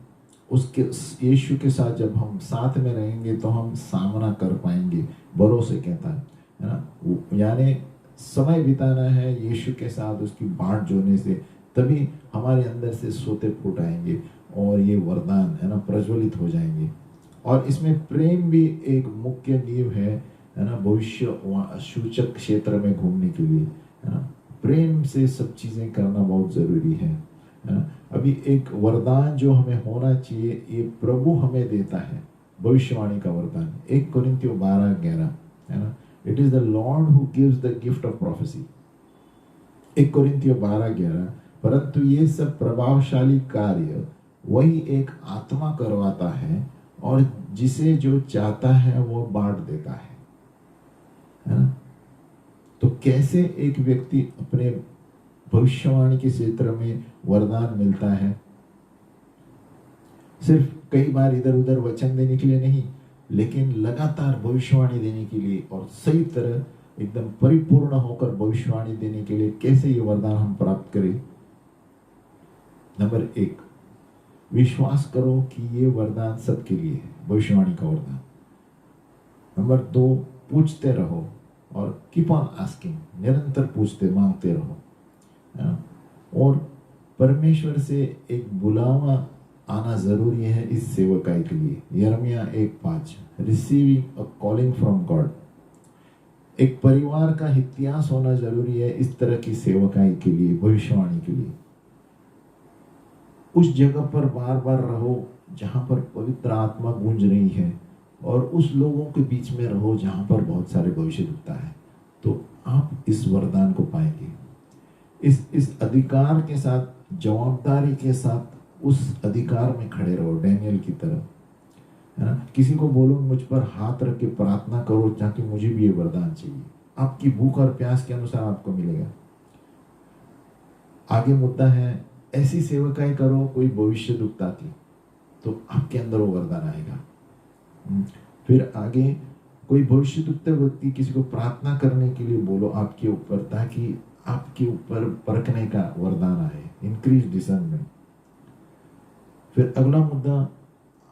उसके यीशु के साथ जब हम साथ में रहेंगे तो हम सामना कर पाएंगे, भरोसे कहता है ना। यानी समय बिताना है यीशु के साथ, उसकी बाट जोड़ने से तभी हमारे अंदर से सोते फूट आएंगे और ये वरदान, है ना, प्रज्वलित हो जाएंगे। और इसमें प्रेम भी एक मुख्य नींव है ना, भविष्य सूचक क्षेत्र में घूमने के लिए, है ना। प्रेम से सब चीजें करना बहुत जरूरी है ना। अभी एक वरदान जो हमें होना चाहिए, ये प्रभु हमें देता है, भविष्यवाणी का वरदान। 1 कोरिन्थियों 12:11, है ना। It is the Lord who gives the gift of prophecy. 1 कोरिन्थियों 12:11, परंतु ये सब प्रभावशाली कार्य वही एक आत्मा करवाता है और जिसे जो चाहता है वो बांट देता है ना। तो कैसे एक व्यक्ति अपने भविष्यवाणी के क्षेत्र में वरदान मिलता है? सिर्फ कई बार इधर उधर वचन देने के लिए नहीं, लेकिन लगातार भविष्यवाणी देने के लिए और सही तरह एकदम परिपूर्ण होकर भविष्यवाणी देने के लिए कैसे ये वरदान हम प्राप्त करें? नंबर 1, विश्वास करो कि ये वरदान सबके लिए है, भविष्यवाणी का वरदान। नंबर 2, पूछते रहो और कीप ऑन आस्किंग, निरंतर पूछते मांगते रहो। और परमेश्वर से एक बुलावा आना जरूरी है इस सेवकाई के लिए। यिर्मयाह 1:5, receiving a calling from God. एक परिवार का इतिहास होना जरूरी है इस तरह की सेवकाई के लिए, भविष्यवाणी के लिए। उस जगह पर बार बार रहो जहां पर पवित्र आत्मा गूंज रही है और उस लोगों के बीच में रहो जहां पर बहुत सारे भविष्य दिखता है, तो आप इस वरदान को पाएंगे। इस अधिकार के साथ, जवाबदारी के साथ उस अधिकार में खड़े रहो, डैनियल की तरह, है ना। किसी को बोलो मुझ पर हाथ रख के प्रार्थना करो ताकि मुझे भी ये वरदान चाहिए। आपकी भूख और प्यास के अनुसार आपको मिलेगा। आगे मुद्दा है, ऐसी सेवकाई करो कोई भविष्य दुखता थी तो आपके अंदर वो वरदान आएगा। फिर आगे, कोई भविष्य दुखते व्यक्ति किसी को प्रार्थना करने के लिए बोलो आपके ऊपर, ताकि आपके ऊपर परखने का वरदान आए, इंक्रीज डिसर्नमेंट। फिर अगला मुद्दा,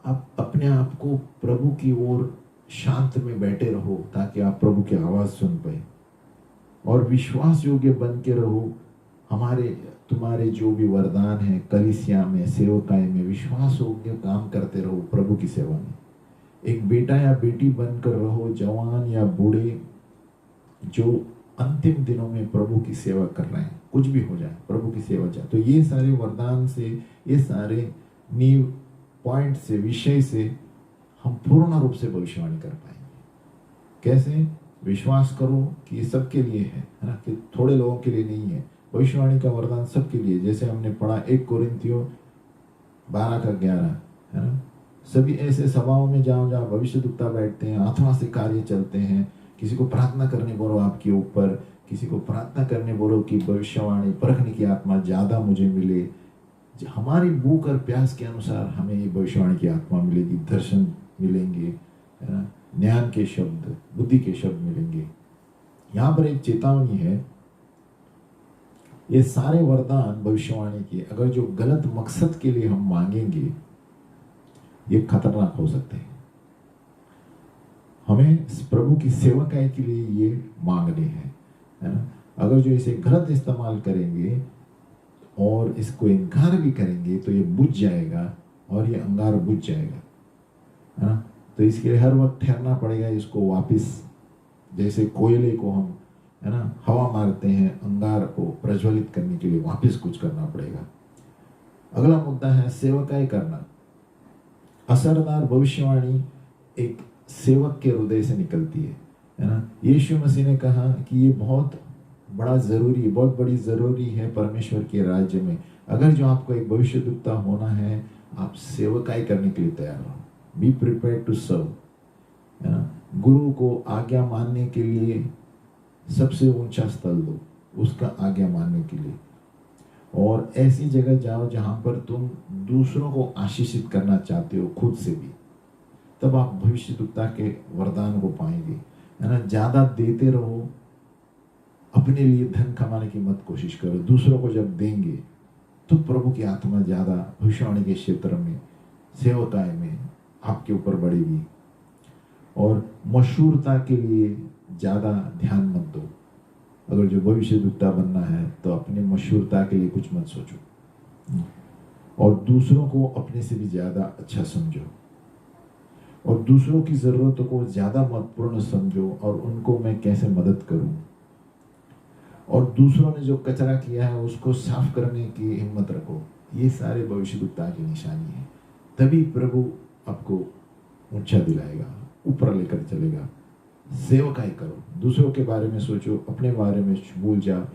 आप अपने आप को प्रभु की ओर शांत में बैठे रहो ताकि आप प्रभु की आवाज सुन पाए और विश्वास योग्य बन के रहो। तुम्हारे जो भी वरदान है कलीसिया में, सेवकाई में, विश्वास योग्य काम करते रहो प्रभु की सेवा में। एक बेटा या बेटी बनकर रहो, जवान या बूढ़े जो अंतिम दिनों में प्रभु की सेवा कर रहे हैं, कुछ भी हो जाए प्रभु की सेवा जाए। तो ये सारे वरदान से, ये सारे नींव पॉइंट से, विषय से हम पूर्ण रूप से भविष्यवाणी कर पाएंगे। कैसे? विश्वास करो कि ये सबके लिए है ना, कि थोड़े लोगों के लिए नहीं है। भविष्यवाणी का वरदान सबके लिए, जैसे हमने पढ़ा 1 कोरिन्थियों 12:11, है ना। सभी ऐसे सभाओं में जाओ जहाँ भविष्य दुखता बैठते हैं, आत्मा से कार्य चलते हैं। किसी को प्रार्थना करने बोलो आपके ऊपर, किसी को प्रार्थना करने बोलो कि भविष्यवाणी परखने की आत्मा ज्यादा मुझे मिले। हमारी भूख और प्यास के अनुसार हमें ये भविष्यवाणी की आत्मा मिलेगी, दर्शन मिलेंगे, है ना, ज्ञान के शब्द, बुद्धि के शब्द मिलेंगे। यहाँ पर एक चेतावनी है, ये सारे वरदान भविष्यवाणी के अगर जो गलत मकसद के लिए हम मांगेंगे, ये खतरनाक हो सकते हैं। हमें प्रभु की सेवकाई के लिए ये मांगने हैं, है ना। अगर जो इसे गलत इस्तेमाल करेंगे और इसको इनकार भी करेंगे तो ये बुझ जाएगा और ये अंगार बुझ जाएगा, है ना। तो इसके लिए हर वक्त ठहरना पड़ेगा इसको वापस, जैसे कोयले को हम, है ना, हवा मारते हैं, अंगार को प्रज्वलित करने के लिए वापस कुछ करना पड़ेगा। अगला मुद्दा है सेवकाई करना। असरदार भविष्यवाणी एक सेवक के हृदय से निकलती है ना। यीशु मसीह ने कहा कि ये बहुत बड़ी जरूरी है परमेश्वर के राज्य में। अगर जो आपको एक भविष्यद्वक्ता होना है, आप सेवकाई करने के लिए तैयार हो। बी प्रिपेयर टू सर्व, है ना। गुरु को आज्ञा मानने के लिए सबसे ऊंचा स्थल दो, उसका आज्ञा मानने के लिए। और ऐसी जगह जाओ जहां पर तुम दूसरों को आशीषित करना चाहते हो खुद से भी, तब आप भविष्यद्वक्ता के वरदान को पाएंगे, है ना। ज्यादा देते रहो, अपने लिए धन कमाने की मत कोशिश करो। दूसरों को जब देंगे तो प्रभु की आत्मा ज्यादा भविष्यवाणी के क्षेत्र में, सेवकाई में आपके ऊपर बढ़ेगी। और मशहूरता के लिए ज्यादा ध्यान मत दो। अगर जो भविष्यद्वक्ता बनना है तो अपने मशहूरता के लिए कुछ मत सोचो, और दूसरों को अपने से भी ज्यादा अच्छा समझो, और दूसरों की जरूरतों को ज्यादा महत्वपूर्ण समझो, और उनको मैं कैसे मदद करूं, और दूसरों ने जो कचरा किया है उसको साफ करने की हिम्मत रखो। ये सारे भविष्यद्वक्ता की निशानी है। तभी प्रभु आपको ऊंचा दिलाएगा, ऊपर लेकर चलेगा। सेवकाई करो, दूसरों के बारे में सोचो, अपने बारे में भूल जाओ।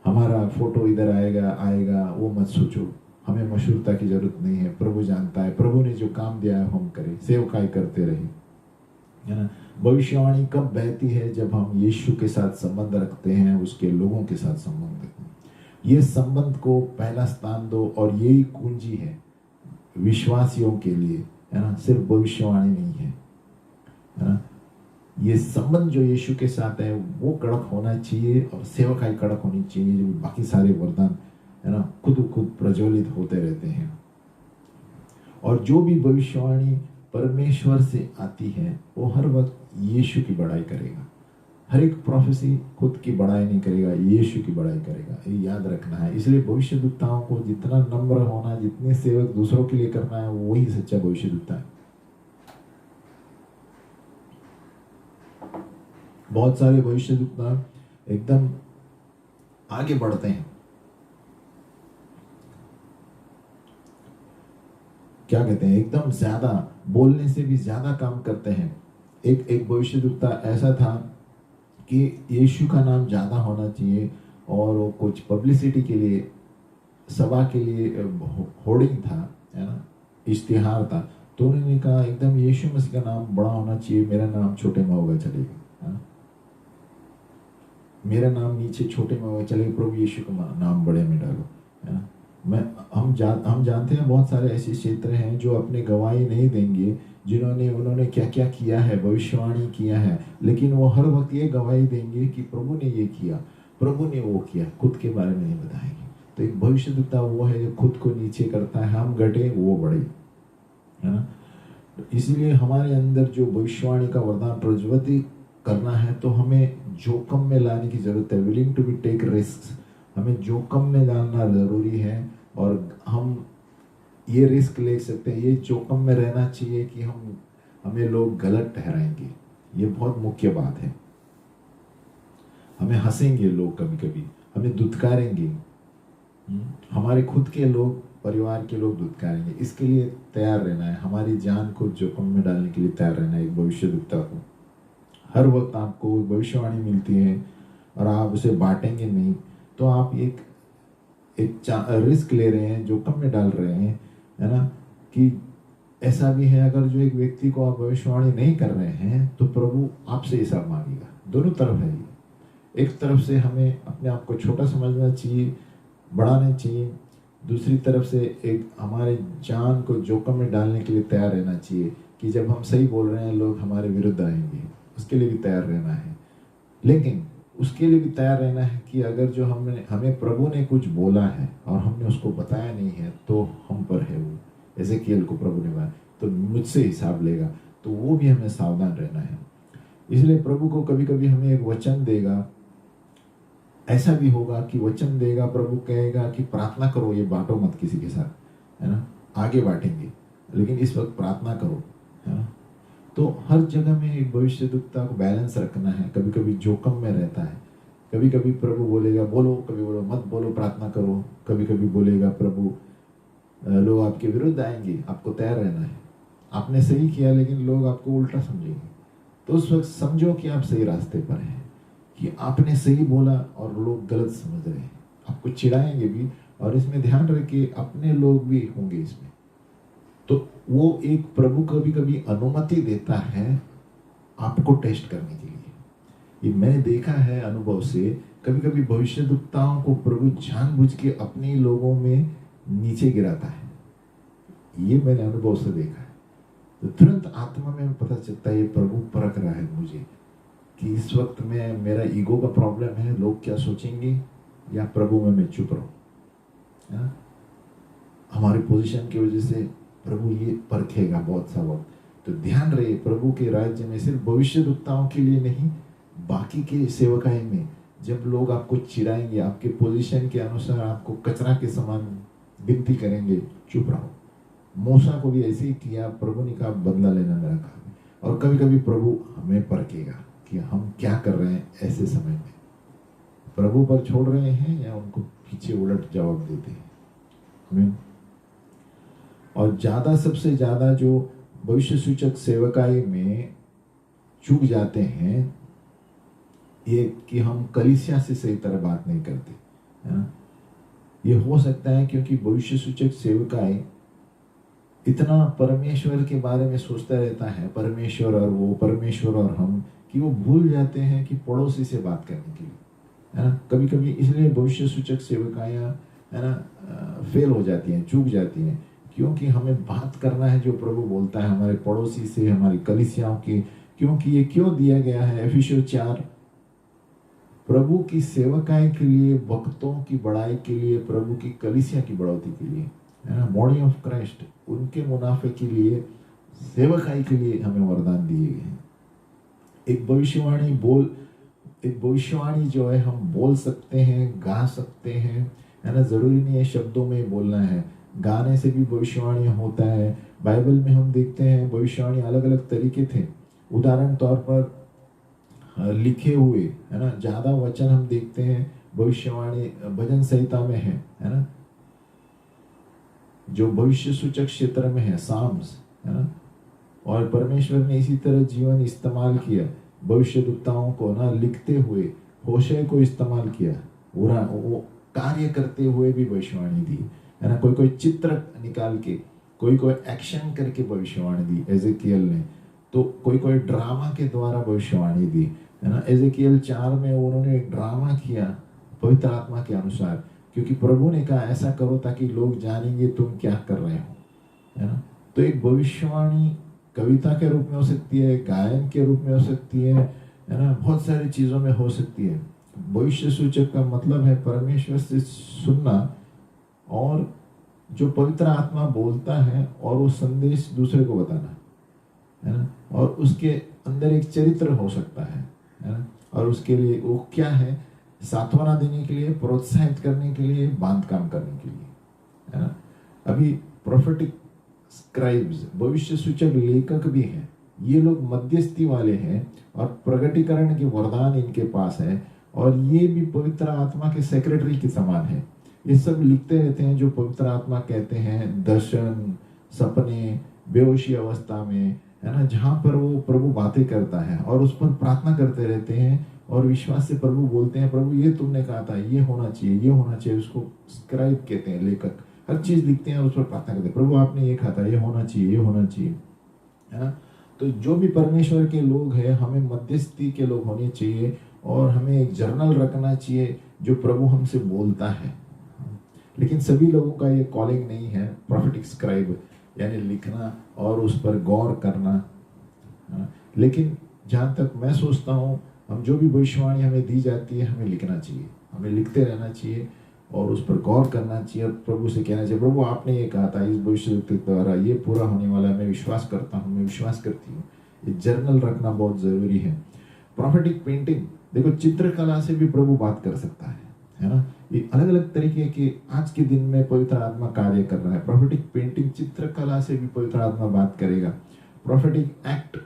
हमारा फोटो इधर आएगा वो मत सोचो। हमें मशहूरता की जरूरत नहीं है, प्रभु जानता है। प्रभु ने जो काम दिया है हम करें, सेवकाई करते रहे, है ना। भविष्यवाणी कब बहती है? जब हम यीशु के साथ संबंध रखते हैं, उसके लोगों के साथ संबंध रखते हैं। ये संबंध को पहला स्थान दो, और यही कुंजी है विश्वासियों के लिए, है ना। सिर्फ भविष्यवाणी नहीं है ना। ये संबंध जो यीशु के साथ है वो कड़क होना चाहिए, और सेवकाई कड़क होनी चाहिए। जो बाकी सारे वरदान, है ना, खुद प्रज्वलित होते रहते हैं। और जो भी भविष्यवाणी परमेश्वर से आती है वो हर वक्त यीशु की बड़ाई करेगा। हर एक प्रोफेसी खुद की बड़ाई नहीं करेगा, यीशु की बड़ाई करेगा। ये याद रखना है। इसलिए भविष्यद्वक्ताओं को जितना नम्र होना, जितने सेवक दूसरों के लिए करना है, वही सच्चा भविष्यद्वक्ता है। बहुत सारे भविष्यद्वक्ता एकदम आगे बढ़ते हैं, क्या कहते हैं, एकदम ज्यादा बोलने से भी ज्यादा काम करते हैं। एक भविष्यद्वक्ता ऐसा था कि यीशु का नाम ज्यादा होना चाहिए, और वो कुछ पब्लिसिटी के लिए, सभा के लिए होर्डिंग था, है ना, इश्तिहार था। तो उन्होंने कहा एकदम यीशु मसीह का नाम बड़ा होना चाहिए, मेरा नाम छोटे में होगा चलेगा, है ना। मेरा नाम नीचे छोटे में होगा चलेगा, प्रभु यीशु का नाम बड़े में डालो, है ना। हम जानते हैं बहुत सारे ऐसे क्षेत्र हैं जो अपने गवाही नहीं देंगे, उन्होंने क्या क्या किया है, भविष्यवाणी किया है, लेकिन वो हर वक्त ये गवाही देंगे कि प्रभु ने ये किया, प्रभु ने वो किया, खुद के बारे में नहीं बताएंगे। तो एक भविष्यद्वक्ता वो है जो खुद को नीचे करता है, हम घटे वो बढ़े, है ना। इसलिए हमारे अंदर जो भविष्यवाणी का वरदान प्रज्वलित करना है, तो हमें जोखम में लाने की जरूरत है। Willing to be take risk, हमें जोखम में डालना जरूरी है, और हम ये रिस्क ले सकते हैं, ये जोखम में रहना चाहिए कि हमें लोग गलत ठहराएंगे। ये बहुत मुख्य बात है। हमें हंसेंगे लोग, कभी कभी हमें दुत्कारेंगे, हमारे खुद के लोग, परिवार के लोग दुत्कारेंगे। इसके लिए तैयार रहना है, हमारी जान को जोखम में डालने के लिए तैयार रहना है। एक भविष्यद्वक्ता को हर वक्त आपको भविष्यवाणी मिलती है और आप उसे बांटेंगे नहीं, तो आप एक रिस्क ले रहे हैं, जोखम में डाल रहे हैं, है ना। कि ऐसा भी है, अगर जो एक व्यक्ति को आप भविष्यवाणी नहीं कर रहे हैं तो प्रभु आपसे हिसाब मांगेगा। दोनों तरफ है ये। एक तरफ से हमें अपने आप को छोटा समझना चाहिए, बढ़ाना चाहिए, दूसरी तरफ से एक हमारे जान को जोखम में डालने के लिए तैयार रहना चाहिए कि जब हम सही बोल रहे हैं लोग हमारे विरुद्ध आएंगे, उसके लिए भी तैयार रहना है। लेकिन उसके लिए भी तैयार रहना है कि अगर जो हमने हमें प्रभु ने कुछ बोला है और हमने उसको बताया नहीं है तो हम पर है वो। एजेकियल को प्रभु ने बोला तो मुझसे हिसाब लेगा, तो वो भी हमें सावधान रहना है। इसलिए प्रभु को कभी कभी हमें एक वचन देगा, ऐसा भी होगा कि वचन देगा, प्रभु कहेगा कि प्रार्थना करो, ये बांटो मत किसी के साथ, है ना, आगे बांटेंगे, लेकिन इस वक्त प्रार्थना करो, है ना। तो हर जगह में एक भविष्यद्वक्ता को बैलेंस रखना है। कभी कभी जोखिम में रहता है, कभी कभी प्रभु बोलेगा बोलो, कभी बोलो मत बोलो, प्रार्थना करो, कभी कभी बोलेगा प्रभु लोग आपके विरुद्ध आएंगे, आपको तैयार रहना है। आपने सही किया लेकिन लोग आपको उल्टा समझेंगे, तो उस वक्त समझो कि आप सही रास्ते पर हैं, कि आपने सही बोला और लोग गलत समझ रहे हैं। आपको चिढ़ाएंगे भी, और इसमें ध्यान रखिए अपने लोग भी होंगे इसमें। तो वो एक प्रभु कभी कभी अनुमति देता है आपको टेस्ट करने के लिए। ये मैंने देखा है अनुभव से, कभी कभी भविष्यद्वक्ताओं को प्रभु जानबूझ के अपने लोगों में नीचे गिराता है। ये मैंने अनुभव से देखा है। तो तुरंत आत्मा में पता चलता है ये प्रभु परख रहा है मुझे, कि इस वक्त में मेरा ईगो का प्रॉब्लम है, लोग क्या सोचेंगे, या प्रभु में मैं चुप रहूं। हमारी पोजीशन की वजह से प्रभु ये परखेगा बहुत सा वक्त। तो ध्यान रहे, प्रभु के राज्य में सिर्फ भविष्यद्वक्ताओं के लिए नहीं, बाकी के सेवकाई में जब लोग आपको चिढ़ाएंगे, आपके पोजीशन के अनुसार आपको कचरा के समान गिनती करेंगे, चुप रहो। मूसा को भी ऐसे ही किया, प्रभु ने कहा बदला लेना मेरा काम है। और कभी कभी प्रभु हमें परखेगा कि हम क्या कर रहे हैं ऐसे समय में, प्रभु पर छोड़ रहे हैं या उनको पीछे उलट जवाब देते हैं। हमें और ज्यादा, सबसे ज्यादा जो भविष्य सूचक सेवकाई में चूक जाते हैं ये कि हम कलीसिया से सही तरह बात नहीं करते, है ना। ये हो सकता है क्योंकि भविष्य सूचक सेवकाई इतना परमेश्वर के बारे में सोचता रहता है, परमेश्वर और वो, परमेश्वर और हम, कि वो भूल जाते हैं कि पड़ोसी से बात करने के लिए, है ना। कभी कभी इसलिए भविष्य सूचक सेवकायां, है ना, फेल हो जाती हैं, चूक जाती हैं, क्योंकि हमें बात करना है जो प्रभु बोलता है हमारे पड़ोसी से, हमारी कलीसियाओं की। क्योंकि ये क्यों दिया गया है, एफिसियों 4, प्रभु की सेवकाई के लिए, भक्तों की बढ़ाई के लिए, प्रभु की कलीसिया की बढ़ोतरी के लिए, है ना, बॉडी ऑफ क्राइस्ट, उनके मुनाफे के लिए, सेवकाई के लिए हमें वरदान दिए गए हैं। एक भविष्यवाणी जो है हम बोल सकते हैं, गा सकते हैं, है ना, जरूरी नहीं है शब्दों में बोलना है, गाने से भी भविष्यवाणी होता है। बाइबल में हम देखते हैं भविष्यवाणी अलग अलग तरीके थे। उदाहरण तौर पर लिखे हुए, है ना, ज्यादा वचन हम देखते हैं भविष्यवाणी भजन संहिता में है ना, जो भविष्य सूचक क्षेत्र में है, साम्स, है ना। और परमेश्वर ने इसी तरह जीवन इस्तेमाल किया, भविष्यद्वक्ताओं को ना लिखते हुए, होशे को इस्तेमाल किया, वो कार्य करते हुए भी भविष्यवाणी दी, है ना। कोई चित्र निकाल के, कोई एक्शन करके भविष्यवाणी दी एजेकियल ने, तो कोई ड्रामा के द्वारा भविष्यवाणी दी, है ना। एजेकियल 4 में उन्होंने एक ड्रामा किया पवित्र आत्मा के अनुसार, क्योंकि प्रभु ने कहा ऐसा करो ताकि लोग जानेंगे तुम क्या कर रहे हो, है ना। तो एक भविष्यवाणी कविता के रूप में हो सकती है, गायन के रूप में हो सकती है ना, बहुत सारी चीजों में हो सकती है। भविष्य सूचक का मतलब है परमेश्वर से सुनना, और जो पवित्र आत्मा बोलता है और वो संदेश दूसरे को बताना, है ना। और उसके अंदर एक चरित्र हो सकता है ना, और उसके लिए वो क्या है, सांत्वना देने के लिए, प्रोत्साहित करने के लिए, बांध काम करने के लिए, है ना। अभी प्रोफेटिक स्क्राइब्स, भविष्य सूचक लेखक भी हैं, ये लोग मध्यस्थी वाले हैं, और प्रगटीकरण के वरदान इनके पास है, और ये भी पवित्र आत्मा के सेक्रेटरी के समान है। ये सब लिखते रहते हैं जो पवित्र आत्मा कहते हैं, दर्शन, सपने, बेहोशी अवस्था में, है ना, जहाँ पर वो प्रभु बातें करता है, और उस पर प्रार्थना करते रहते हैं, और विश्वास से प्रभु बोलते हैं, प्रभु ये तुमने कहा था, ये होना चाहिए, ये होना चाहिए। उसको स्क्राइब कहते हैं, लेखक, हर चीज लिखते हैं और उस पर प्रार्थना करते हैं, प्रभु आपने ये कहा था, ये होना चाहिए, ये होना चाहिए, है ना। तो जो भी परमेश्वर के लोग हैं, हमें मध्यस्थी के लोग होने चाहिए, और हमें एक जर्नल रखना चाहिए जो प्रभु हमसे बोलता है। लेकिन सभी लोगों का ये कॉलिंग नहीं है, प्रोफेटिक स्क्राइब, यानी लिखना और उस पर गौर करना। लेकिन जहाँ तक मैं सोचता हूँ हम जो भी भविष्यवाणी हमें दी जाती है हमें लिखना चाहिए, हमें लिखते रहना चाहिए और उस पर गौर करना चाहिए और प्रभु से कहना चाहिए, प्रभु आपने ये कहा था इस भविष्यवक्ता द्वारा ये पूरा होने वाला है, मैं विश्वास करता हूँ, मैं विश्वास करती हूँ। ये जर्नल रखना बहुत ज़रूरी है। प्रॉफिटिक पेंटिंग, देखो चित्रकला से भी प्रभु बात कर सकता है ना। ये अलग अलग तरीके के आज के दिन में पवित्र आत्मा कार्य कर रहा है। प्रॉफिटिक पेंटिंग चित्रकला से भी पवित्र आत्मा बात करेगा। प्रॉफिटिक एक्ट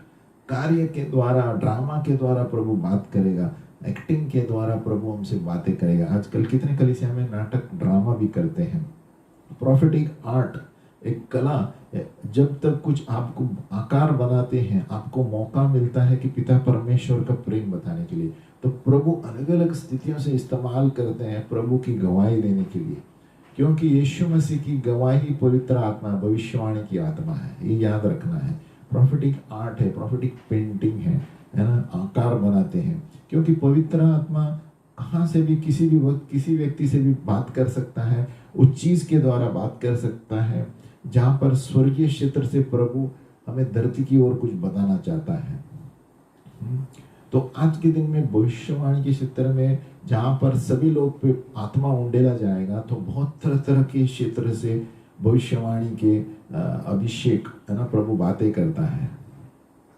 कार्य के द्वारा, ड्रामा के द्वारा प्रभु बात करेगा, एक्टिंग के द्वारा प्रभु हमसे बातें करेगा। आजकल कितने कलीसिया में नाटक ड्रामा भी करते हैं। प्रॉफिटिक आर्ट एक कला, जब तक कुछ आपको आकार बनाते हैं, आपको मौका मिलता है कि पिता परमेश्वर का प्रेम बताने के लिए, तो प्रभु अलग अलग स्थितियों से इस्तेमाल करते हैं प्रभु की गवाही देने के लिए, क्योंकि यीशु मसीह की गवाही पवित्र आत्मा, भविष्यवाणी की आत्मा है, ये याद रखना है। प्रॉफिटिक आर्ट है, प्रॉफिटिक पेंटिंग है ना, आकार बनाते हैं, क्योंकि पवित्र आत्मा कहाँ से भी किसी भी वक्त किसी व्यक्ति से भी बात कर सकता है, उस चीज के द्वारा बात कर सकता है जहाँ पर स्वर्गीय क्षेत्र से प्रभु हमें धरती की ओर कुछ बताना चाहता है। तो आज के दिन में भविष्यवाणी के क्षेत्र में जहाँ पर सभी लोग पे आत्मा उंडेला जाएगा, तो बहुत तरह तरह के क्षेत्र से भविष्यवाणी के अभिषेक है ना, प्रभु बातें करता है।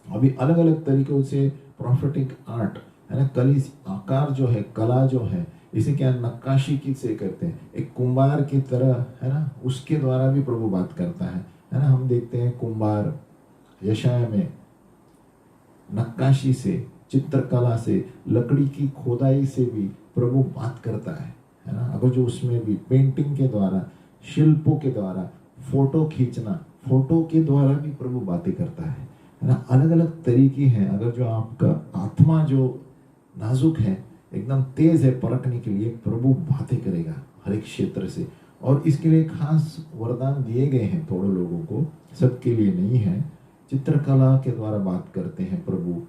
अभी अलग अलग तरीकों से प्रॉफिटिक आर्ट है ना, कली आकार जो है, कला जो है, इसे क्या नक्काशी की से करते हैं, एक कुंभार की तरह है ना, उसके द्वारा भी प्रभु बात करता है ना। हम देखते हैं कुंभार यशाया में नक्काशी से, चित्रकला से, लकड़ी की खोदाई से भी प्रभु बात करता है ना। अगर जो उसमें भी पेंटिंग के द्वारा, शिल्पों के द्वारा, फोटो खींचना, फोटो के द्वारा भी प्रभु बातें करता है ना। अलग अलग तरीके हैं। अगर जो आपका आत्मा जो नाजुक है, एकदम तेज है परखने के लिए, प्रभु बातें करेगा हर एक क्षेत्र से। और इसके लिए खास वरदान दिए गए हैं थोड़े लोगों को, सबके लिए नहीं है। चित्रकला के द्वारा बात करते हैं प्रभु।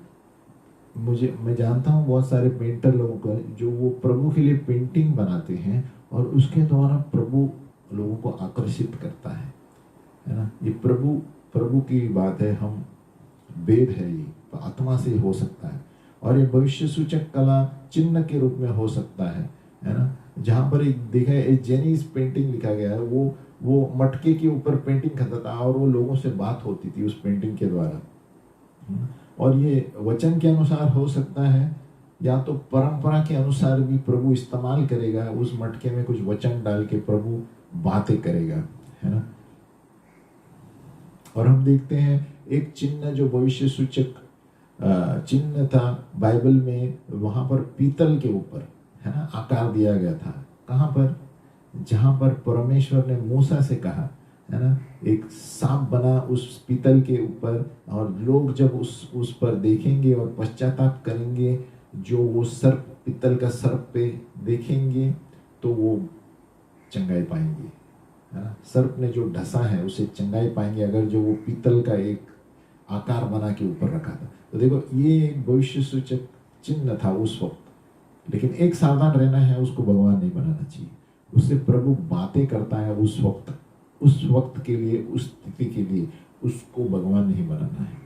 मैं जानता हूँ बहुत सारे पेंटर लोगों को जो वो प्रभु के लिए पेंटिंग बनाते हैं और उसके द्वारा प्रभु लोगों को आकर्षित करता है ना। ये प्रभु की बात है। हम वेद है, ये तो आत्मा से हो सकता है। और ये भविष्य सूचक कला चिन्ह के रूप में हो सकता है ना। जहाँ पर एक देखा है, एक जेनीज पेंटिंग लिखा गया है, वो मटके के ऊपर पेंटिंग करता था और वो लोगों से बात होती थी उस पेंटिंग के द्वारा। और ये वचन के अनुसार हो सकता है, या तो परंपरा के अनुसार भी प्रभु इस्तेमाल करेगा। उस मटके में कुछ वचन डाल के प्रभु बातें करेगा, है ना। और हम देखते हैं एक चिन्ह जो भविष्य सूचक चिन्ह था बाइबल में, वहां पर पीतल के ऊपर है ना आकार दिया गया था। कहाँ पर? जहां पर परमेश्वर ने मूसा से कहा है ना, एक सांप बना उस पीतल के ऊपर, और लोग जब उस पर देखेंगे और पश्चाताप करेंगे, जो वो सर्प, पीतल का सर्प पे देखेंगे तो वो चंगाई पाएंगे, है ना। सर्प ने जो ढसा है उसे चंगाई पाएंगे, अगर जो वो पीतल का एक आकार बना के ऊपर रखा था। तो देखो ये एक भविष्य सूचक चिन्ह था उस वक्त। लेकिन एक सावधान रहना है, उसको भगवान नहीं बनाना चाहिए। उससे प्रभु बातें करता है उस वक्त के लिए, उस स्थिति के लिए, उसको भगवान नहीं बनाना है।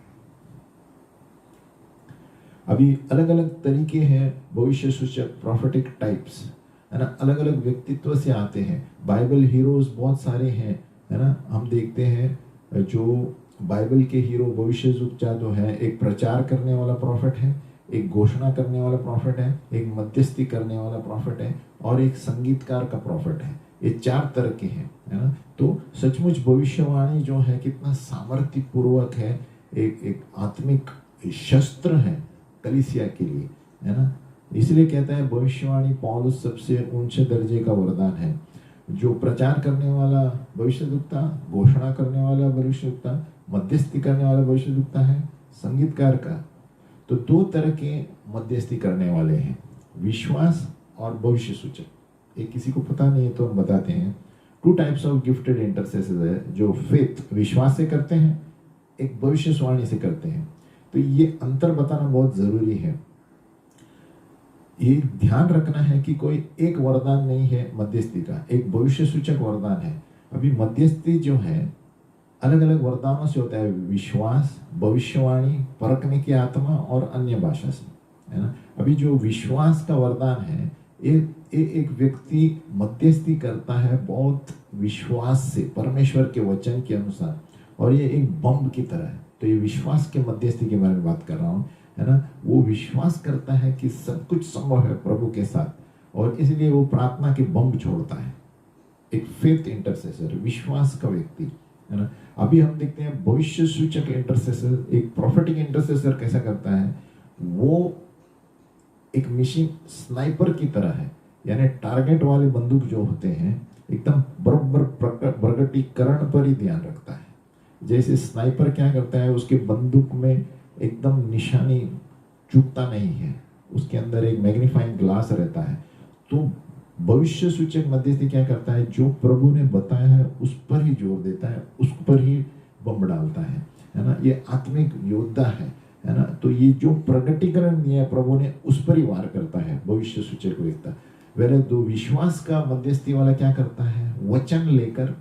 अभी अलग अलग तरीके हैं भविष्य सूचक प्रॉफिटिक टाइप्स, है ना। अलग अलग व्यक्तित्व से आते हैं। बाइबल हीरोज बहुत सारे हैं, है ना। हम देखते हैं जो बाइबल के हीरो, भविष्य सूचक जो है, एक प्रचार करने वाला प्रॉफिट है, एक घोषणा करने वाला प्रॉफिट है, एक मध्यस्थी करने वाला प्रॉफिट है, और एक संगीतकार का प्रॉफिट है। ये 4 तरह के हैं, है ना। तो सचमुच भविष्यवाणी जो है कितना सामर्थ्य पूर्वक है, एक आत्मिक शस्त्र है कलीसिया के लिए, है ना। इसलिए कहता है भविष्यवाणी पौलुस सबसे ऊंचे दर्जे का वरदान है। जो प्रचार करने वाला भविष्यवक्ता, घोषणा करने वाला भविष्यवक्ता, मध्यस्थी करने वाला भविष्यवक्ता है, संगीतकार का। तो 2 तरह के मध्यस्थी करने वाले हैं, विश्वास और भविष्य सूचक। एक किसी को पता नहीं है तो हम बताते हैं। 2 टाइप्स ऑफ गिफ्टेड इंटरसेसर्स है, जो फेथ, विश्वास से करते हैं, एक भविष्यवाणी से करते हैं। तो ये अंतर बताना बहुत जरूरी है। ये ध्यान रखना है कि कोई एक वरदान नहीं है मध्यस्थी का, एक भविष्य सूचक वरदान है। अभी मध्यस्थी जो है अलग अलग वरदानों से होता है, विश्वास, भविष्यवाणी, परखने की आत्मा और अन्य भाषा से। है ना। अभी जो विश्वास का वरदान है, एक व्यक्ति मध्यस्थी करता है बहुत विश्वास से परमेश्वर के वचन के अनुसार, और ये एक बम की तरह है। तो ये विश्वास के मध्यस्थी के बारे में बात कर रहा हूँ, है ना। वो विश्वास करता है कि सब कुछ संभव है प्रभु के साथ, और इसलिए वो प्रार्थना के बम छोड़ता है। एक फेथ इंटरसेसर, विश्वास का व्यक्ति, है ना। अभी हम देखते हैं भविष्य सूचक इंटरसेसर, एक प्रोफेटिक इंटरसेसर कैसा करता है, वो एक मिशन स्नाइपर की तरह है, यानी टारगेट वाले बंदूक जो होते हैं एकदम बराबर प्रगटीकरण पर ही ध्यान रखता है। जैसे स्नाइपर क्या करता है, उसके बंदूक में एकदम निशानी चूकता नहीं है, उसके अंदर एक मैग्नीफाइंग ग्लास रहता है। तो भविष्य सूचक मध्यस्थी क्या करता है, जो प्रभु ने बताया है उस पर ही जोर देता है, उस पर ही बम डालता है ना। ये आत्मिक योद्धा है ना। तो ये जो प्रगटीकरण दिया प्रभु ने उस पर ही वार करता है भविष्य सूचक व्यक्ति। वेरे दो विश्वास का मध्यस्थी वाला क्या करता है, वचन लेकर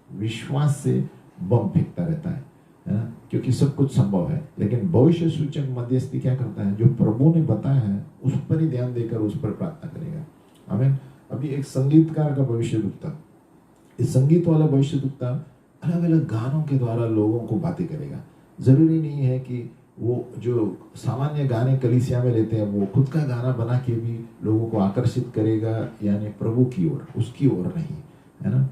विश्वास से बम फेंकता रहता है ना, क्योंकि सब कुछ संभव है। लेकिन भविष्य सूचक मध्यस्थी क्या करता है, जो प्रभु ने बताया है उस पर ही ध्यान देकर उस पर प्रार्थना करेगा। आमीन। अभी एक संगीतकार का भविष्यवक्ता, इस संगीत वाला भविष्यवक्ता अलग अलग गानों के द्वारा लोगों को बातें करेगा। जरूरी नहीं है कि वो जो सामान्य गाने कलीसिया में लेते हैं, वो खुद का गाना बना के भी लोगों को आकर्षित करेगा, यानी प्रभु की ओर, उसकी ओर नहीं, है ना।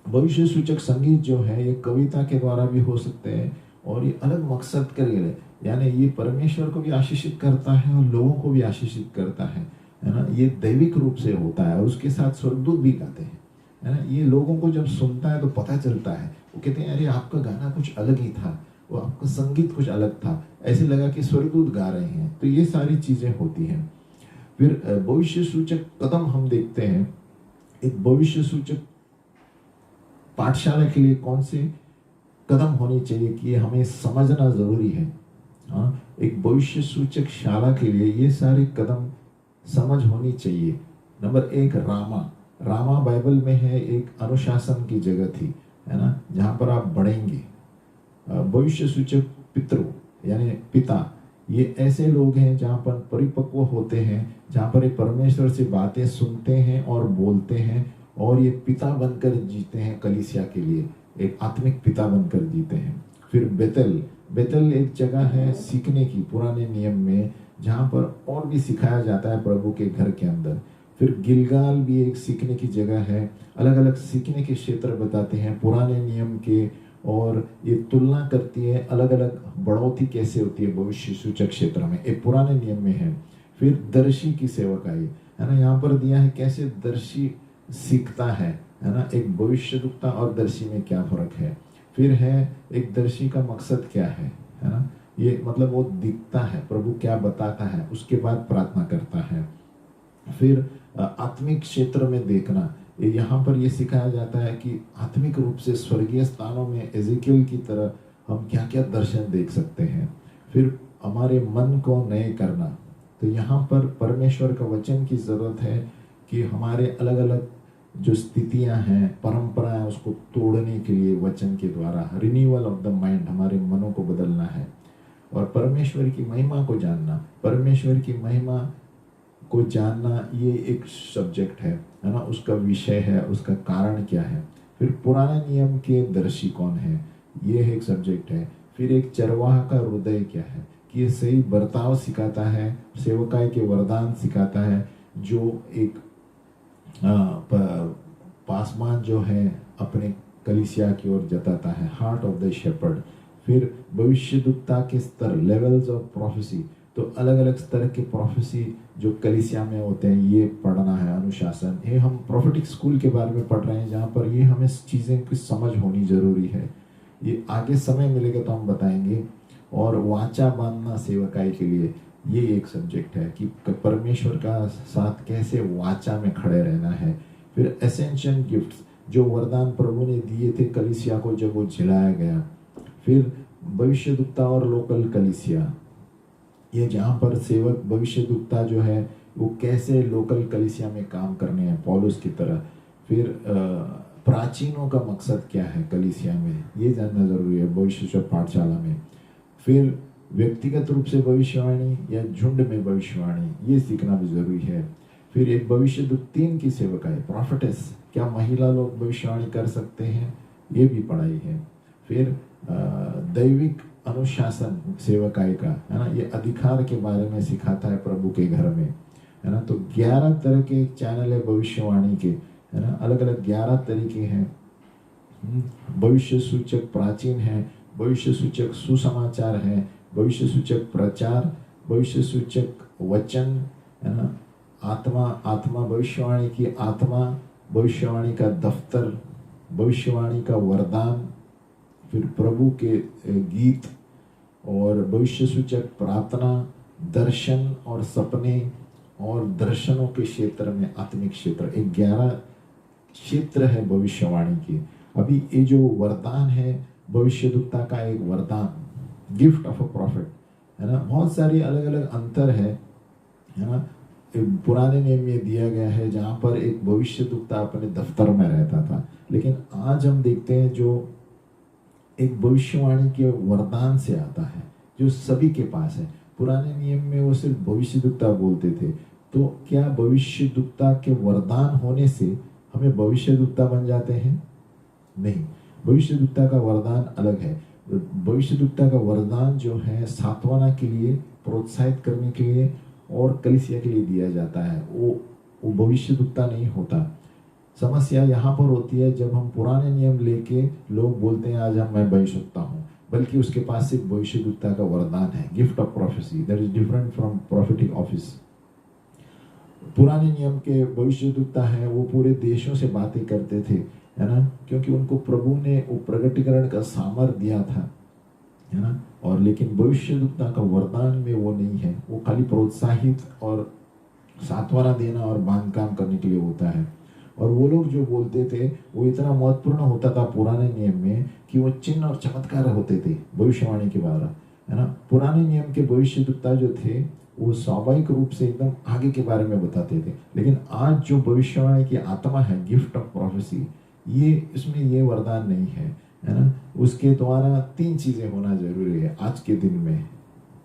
भविष्य सूचक संगीत जो है ये कविता के द्वारा भी हो सकते हैं, और ये अलग मकसद के लिए, यानी ये परमेश्वर को भी आशीषित करता है और लोगों को भी आशीषित करता है ना। ये दैविक रूप से होता है, और उसके साथ स्वर्गदूत भी गाते हैं, है ना। ये लोगों को जब सुनता है तो पता चलता है, वो कहते हैं अरे आपका गाना कुछ अलग ही था, वो आपका संगीत कुछ अलग था, ऐसे लगा कि स्वर्गदूत गा रहे हैं। तो ये सारी चीजें होती हैं। फिर भविष्य सूचक कदम हम देखते हैं। एक भविष्य सूचक पाठशाला के लिए कौन से कदम होने चाहिए कि हमें समझना जरूरी है। हाँ, एक भविष्य सूचक शाला के लिए ये सारे कदम समझ होनी चाहिए। नंबर एक, रामा बाइबल में है एक अनुशासन की जगह थी, है ना, जहाँ पर आप बढ़ेंगे। भविष्य सूचक पितरों यानी पिता, ये ऐसे लोग हैं जहाँ पर परिपक्व होते हैं, जहाँ पर ये परमेश्वर से बातें सुनते हैं और बोलते हैं, और ये पिता बनकर जीते हैं कलीसिया के लिए, एक आत्मिक पिता बनकर जीते हैं। फिर बेतल एक जगह है सीखने की पुराने नियम में, जहाँ पर और भी सिखाया जाता है प्रभु के घर के अंदर। फिर गिलगाल भी एक सीखने की जगह है, अलग अलग सीखने के क्षेत्र बताते हैं पुराने नियम के, और ये तुलना करती है अलग अलग बढ़ोतरी कैसे होती है भविष्य सूचक क्षेत्र में, एक पुराने नियम में है। फिर दर्शी की सेवकाई, है ना, यहाँ पर दिया है कैसे दर्शी सीखता है ना, एक भविष्यवक्ता और दर्शी में क्या फर्क है। फिर है एक दर्शी का मकसद क्या है ना, ये मतलब वो दिखता है प्रभु क्या बताता है, उसके बाद प्रार्थना करता है। फिर आत्मिक क्षेत्र में देखना, यहाँ पर ये सिखाया जाता है कि आत्मिक रूप से स्वर्गीय स्थानों में एजेकियल की तरह हम क्या क्या दर्शन देख सकते हैं। फिर हमारे मन को नए करना, तो यहाँ पर परमेश्वर का वचन की जरूरत है कि हमारे अलग अलग जो स्थितियां हैं, परंपराएं, उसको तोड़ने के लिए वचन के द्वारा रिन्यूअल ऑफ द माइंड, हमारे मनों को बदलना है। और परमेश्वर की महिमा को जानना, परमेश्वर की महिमा को जानना ये एक सब्जेक्ट है ना, उसका विषय है, उसका कारण क्या है। फिर पुराने नियम के दर्शी कौन है, ये एक सब्जेक्ट है। फिर एक चरवाहा का हृदय क्या है, कि ये सही बर्ताव सिखाता है, सेवकाई के वरदान सिखाता है, जो एक पासमान जो है अपने कलीसिया की ओर जताता है, हार्ट ऑफ द शेपर्ड। फिर भविष्यद्वक्ता के स्तर, लेवल्स ऑफ प्रोफेसी, तो अलग अलग स्तर के प्रोफेसी जो कलीसिया में होते हैं ये पढ़ना है, अनुशासन। ये हम प्रोफेटिक स्कूल के बारे में पढ़ रहे हैं, जहाँ पर ये हमें चीज़ें की समझ होनी जरूरी है। ये आगे समय मिलेगा तो हम बताएंगे। और वाचा बांधना सेवकाई के लिए ये एक सब्जेक्ट है कि परमेश्वर का साथ कैसे वाचा में खड़े रहना है। फिर एसेंशियल गिफ्ट्स, जो वरदान प्रभु ने दिए थे कलीसिया को जब वो झिलाया गया। फिर भविष्यद्वक्ता और लोकल कलीसिया, ये जहाँ पर सेवक भविष्यद्वक्ता जो है वो कैसे लोकल कलीसिया में काम करने हैं पौलुस की तरह। फिर प्राचीनों का मकसद क्या है कलीसिया में, ये जानना जरूरी है भविष्य पाठशाला में। फिर व्यक्तिगत रूप से भविष्यवाणी या झुंड में भविष्यवाणी, ये सीखना भी जरूरी है। फिर एक भविष्यदूत 3 की सेवकाई, प्रॉफिटेस, क्या महिला लोग भविष्यवाणी कर सकते हैं, ये भी पढ़ाई है। फिर दैविक अनुशासन सेवकाई का, है ना, ये अधिकार के बारे में सिखाता है प्रभु के घर में, है ना। तो 11 तरह के चैनल है भविष्यवाणी के, है ना, अलग अलग 11 तरीके हैं। भविष्य सूचक प्राचीन है, भविष्य सूचक सुसमाचार है, भविष्य सूचक प्रचार, भविष्य सूचक वचन, है ना, आत्मा भविष्यवाणी की आत्मा, भविष्यवाणी का दफ्तर, भविष्यवाणी का वरदान, फिर प्रभु के गीत, और भविष्य सूचक प्रार्थना, दर्शन और सपने, और दर्शनों के क्षेत्र में आत्मिक क्षेत्र, 11 क्षेत्र है भविष्यवाणी के। अभी ये जो वरदान है भविष्यद्वक्ता का, एक वरदान, गिफ्ट ऑफ अ प्रॉफिट, है ना, बहुत सारी अलग अलग अंतर है ना। पुराने नियम में दिया गया है जहाँ पर एक भविष्यद्वक्ता अपने दफ्तर में रहता था, लेकिन आज हम देखते हैं जो एक भविष्यवाणी के वरदान से आता है जो सभी के पास है। पुराने नियम में वो सिर्फ भविष्यद्वक्ता बोलते थे, तो क्या भविष्यद्वक्ता के वरदान होने से हमें भविष्यद्वक्ता बन जाते हैं? नहीं, भविष्यद्वक्ता का वरदान अलग है। भविष्यद्वक्ता का वरदान जो है सांत्वना के लिए, प्रोत्साहित करने के लिए और कलीसिया के लिए दिया जाता है, वो भविष्यद्वक्ता नहीं होता। समस्या यहाँ पर होती है जब हम पुराने नियम लेके लोग बोलते हैं आज मैं भविष्यद्वक्ता हूँ, बल्कि उसके पास सिर्फ भविष्यद्वक्ता का वरदान है, gift of prophecy, that is different from prophetic office. पुराने नियम के भविष्यद्वक्ता है वो पूरे देशों से बातें करते थे, है ना, क्योंकि उनको प्रभु ने वो प्रगटीकरण का सामर्थ्य दिया था, है ना। और लेकिन भविष्यद्वक्ता का वरदान में वो नहीं है, वो खाली प्रोत्साहित और सांत्वना देना और बांधकाम करने के लिए होता है। और वो लोग जो बोलते थे वो इतना महत्वपूर्ण होता था पुराने नियम में कि वो चिन्ह और चमत्कार होते थे भविष्यवाणी के द्वारा, है ना। पुराने नियम के भविष्यद्वक्ता जो थे वो स्वाभाविक रूप से एकदम आगे के बारे में बताते थे, लेकिन आज जो भविष्यवाणी की आत्मा है, गिफ्ट ऑफ प्रोफेसी, ये इसमें ये वरदान नहीं है, है ना। उसके द्वारा 3 चीजें होना जरूरी है आज के दिन में।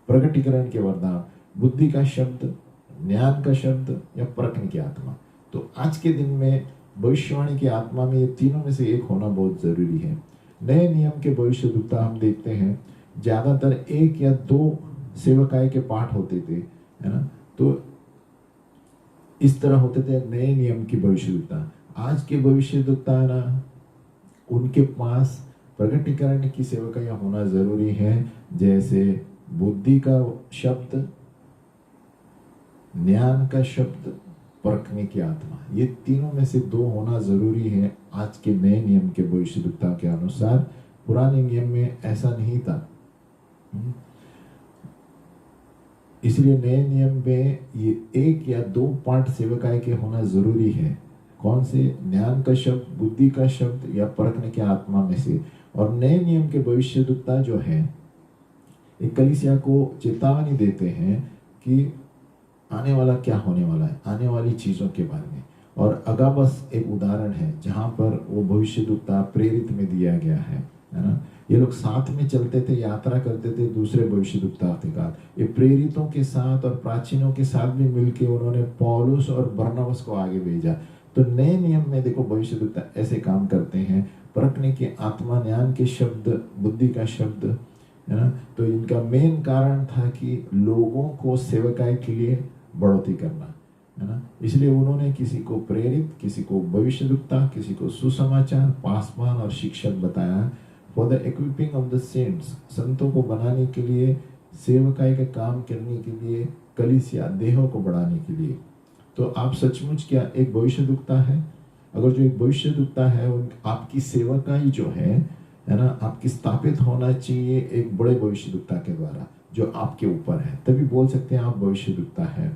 प्रगटीकरण के वरदान, बुद्धि का शब्द, ज्ञान का शब्द या परखने की आत्मा। तो आज के दिन में भविष्यवाणी की आत्मा में ये तीनों में से एक होना बहुत जरूरी है। नए नियम के भविष्यद्वक्ता हम देखते हैं ज्यादातर 1 या 2 सेवकाई के पाठ होते थे, है ना। तो इस तरह होते थे नए नियम की भविष्यद्वक्ता। आज के भविष्यद्वक्ता है ना, उनके पास प्रगटीकरण की सेवकाई होना जरूरी है, जैसे बुद्धि का शब्द, ज्ञान का शब्द, परखने की आत्मा। ये तीनों में से 2 होना जरूरी है आज के नए नियम के भविष्यद्वक्ता के अनुसार। पुराने नियम में ऐसा नहीं था, इसलिए नए नियम में ये 1 या 2 पाठ सेवकाई के होना जरूरी है। कौन से? ज्ञान का शब्द, बुद्धि का शब्द या परखने की आत्मा में से। और नए नियम के भविष्यद्वक्ता जो है एक कलीसिया को चेतावनी देते हैं कि आने वाला क्या होने वाला है, आने वाली चीजों के बारे में। और अगाबस एक उदाहरण है जहां पर वो भविष्यद्वक्ता प्रेरित में दिया गया है ना। ये लोग साथ में चलते थे, यात्रा करते थे दूसरे भविष्यद्वक्ता के साथ। ये प्रेरितों के साथ और प्राचीनों के साथ भी मिलके उन्होंने पौलुस और बरनबास को आगे भेजा। तो नए नियम में देखो भविष्यद्वक्ता ऐसे काम करते हैं, परखने की आत्मा, ज्ञान के शब्द, बुद्धि का शब्द, है ना। तो इनका मेन कारण था कि लोगों को सेवकाई के लिए बढ़ोतरी करना, है ना। इसलिए उन्होंने किसी को प्रेरित, किसी को भविष्यद्वक्ता, किसी को सुसमाचार, पासवान और शिक्षक बताया। For the equipping of the saints, संतों को बनाने के लिए, सेवकाई का काम करने के लिए, कलीसिया देहों को बढ़ाने के लिए। तो आप सचमुच क्या एक भविष्यद्वक्ता है? अगर जो एक भविष्यद्वक्ता है, आपकी सेवकाई जो है ना, आपकी स्थापित होना चाहिए एक बड़े भविष्यद्वक्ता के द्वारा जो आपके ऊपर है, तभी बोल सकते हैं आप भविष्यद्वक्ता है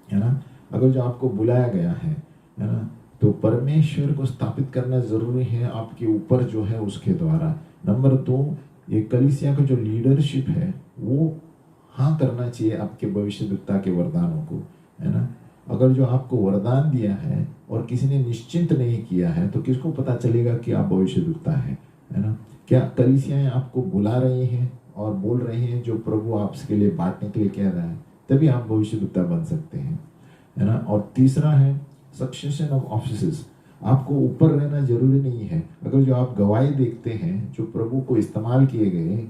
ना। अगर जो आपको बुलाया गया है ना, तो परमेश्वर को स्थापित करना जरूरी है आपके ऊपर जो है उसके द्वारा। नंबर 2, ये कलीसिया का जो लीडरशिप है वो हाँ करना चाहिए आपके भविष्यद्वक्ता के वरदानों को, है ना। अगर जो आपको वरदान दिया है और किसी ने निश्चिंत नहीं किया है तो किसको पता चलेगा कि आप भविष्यद्वक्ता है ना। क्या कलीसियाएं आपको बुला रही हैं और बोल रहे हैं जो प्रभु आपके लिए बांटने के लिए कह रहा है, तभी आप भविष्यद्वक्ता बन सकते हैं, है ना। और तीसरा है सक्सेशन ऑफ ऑफिसेस। आपको ऊपर रहना जरूरी नहीं है। अगर जो आप गवाही देखते हैं जो प्रभु को इस्तेमाल किए गए,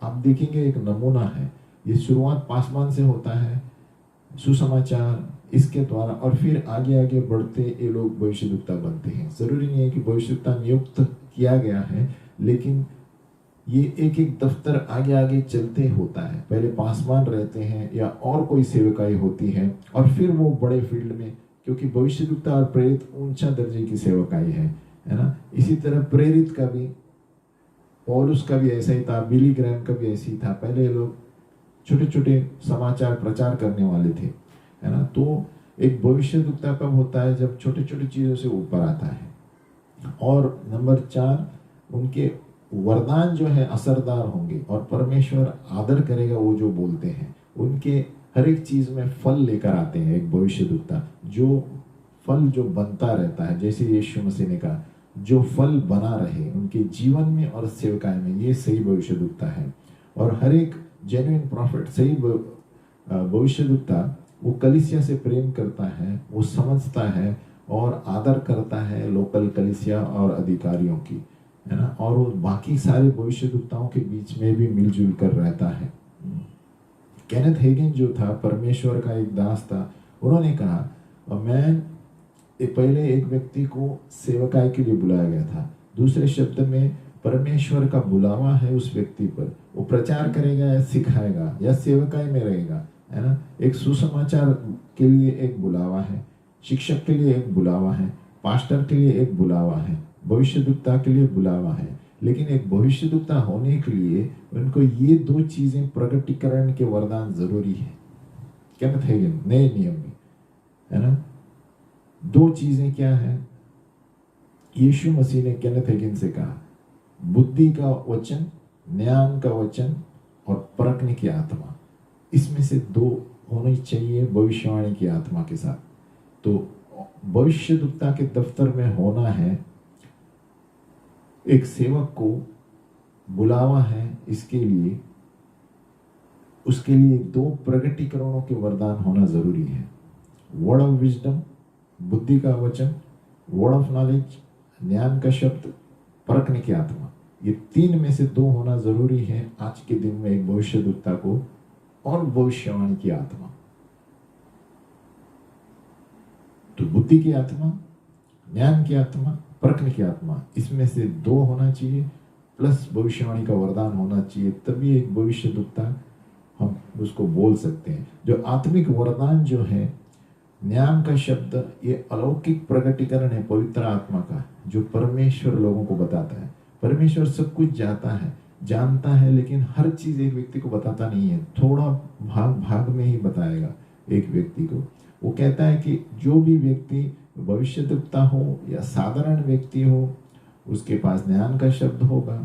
आप देखेंगे एक नमूना है। ये शुरुआत पासवान से होता है, सुसमाचार इसके द्वारा, और फिर आगे आगे बढ़ते ये लोग भविष्यद्वक्ता बनते हैं। जरूरी नहीं है कि भविष्यद्वक्ता नियुक्त किया गया है, लेकिन ये एक एक दफ्तर आगे आगे चलते होता है। पहले पासवान रहते हैं या और कोई सेवकाई होती है, और फिर वो बड़े फील्ड में, क्योंकि भविष्यद्वक्ता और प्रेरित ऊंचा दर्जे की सेवकाई है ना। इसी तरह प्रेरित का भी, पौलुस का भी ऐसा ही था, बिली ग्रैम का भी ऐसे ही था। पहले ये लोग छोटे छोटे समाचार प्रचार करने वाले थे, है ना। तो एक भविष्यद्वक्ता कब होता है? जब छोटे छोटे चीजों से ऊपर आता है। और नंबर 4, उनके वरदान जो है असरदार होंगे और परमेश्वर आदर करेगा वो जो बोलते हैं। उनके हर एक चीज में फल लेकर आते हैं एक भविष्यद्वक्ता, जो फल जो बनता रहता है, जैसे यीशु मसीह ने कहा जो फल बना रहे उनके जीवन में और सेवकाई में, ये सही भविष्यद्वक्ता है। और हर एक जेन्युइन प्रॉफिट, सही भविष्यद्वक्ता, वो कलीसिया से प्रेम करता है, वो समझता है और आदर करता है लोकल कलीसिया और अधिकारियों की, है ना। और वो बाकी सारे भविष्यद्वक्ताओं के बीच में भी मिलजुल कर रहता है। केनेथ हेगिन जो था, परमेश्वर का एक दास था, उन्होंने कहा मैं पहले एक व्यक्ति को सेवकाई के लिए बुलाया गया था, दूसरे शब्द में परमेश्वर का बुलावा है उस व्यक्ति पर, वो प्रचार करेगा या सिखाएगा या सेवकाई में रहेगा, है ना। एक सुसमाचार के लिए एक बुलावा है, शिक्षक के लिए एक बुलावा है, पास्टर के लिए एक बुलावा है, भविष्यद्वक्ता के लिए बुलावा है। लेकिन एक भविष्यद्वक्ता होने के लिए उनको ये 2 चीजें प्रकटीकरण के वरदान जरूरी है। केनेथ हेगिन नए नियम में, है ना। 2 चीजें क्या है? यीशु मसीह ने केनेथ हेगिन से कहा बुद्धि का वचन, ज्ञान का वचन और परखने की आत्मा, इसमें से 2 होनी चाहिए भविष्यवाणी की आत्मा के साथ। तो भविष्यद्वक्ता के दफ्तर में होना है, एक सेवक को बुलावा है, इसके लिए उसके लिए 2 प्रगटीकरणों के वरदान होना जरूरी है। वर्ड ऑफ विजडम, बुद्धि का वचन, वर्ड ऑफ नॉलेज, ज्ञान का शब्द, परखने की आत्मा, ये 3 में से 2 होना जरूरी है आज के दिन में एक भविष्यद्वक्ता को। और भविष्यवाणी की आत्मा, तो बुद्धि की आत्मा, ज्ञान की आत्मा, परखने की आत्मा, इसमें से 2 होना चाहिए, प्लस भविष्यवाणी का वरदान होना चाहिए, तभी एक भविष्यद्वक्ता हम उसको बोल सकते हैं। जो आत्मिक वरदान जो है, ज्ञान का शब्द, ये अलौकिक प्रकटीकरण है पवित्र आत्मा का, जो परमेश्वर लोगों को बताता है। परमेश्वर सब कुछ जानता है, लेकिन हर चीज एक व्यक्ति को बताता नहीं है, थोड़ा भाग में ही बताएगा एक व्यक्ति को। वो कहता है कि जो भी व्यक्ति भविष्यद्वक्ता हो या साधारण व्यक्ति हो, उसके पास ज्ञान का शब्द होगा,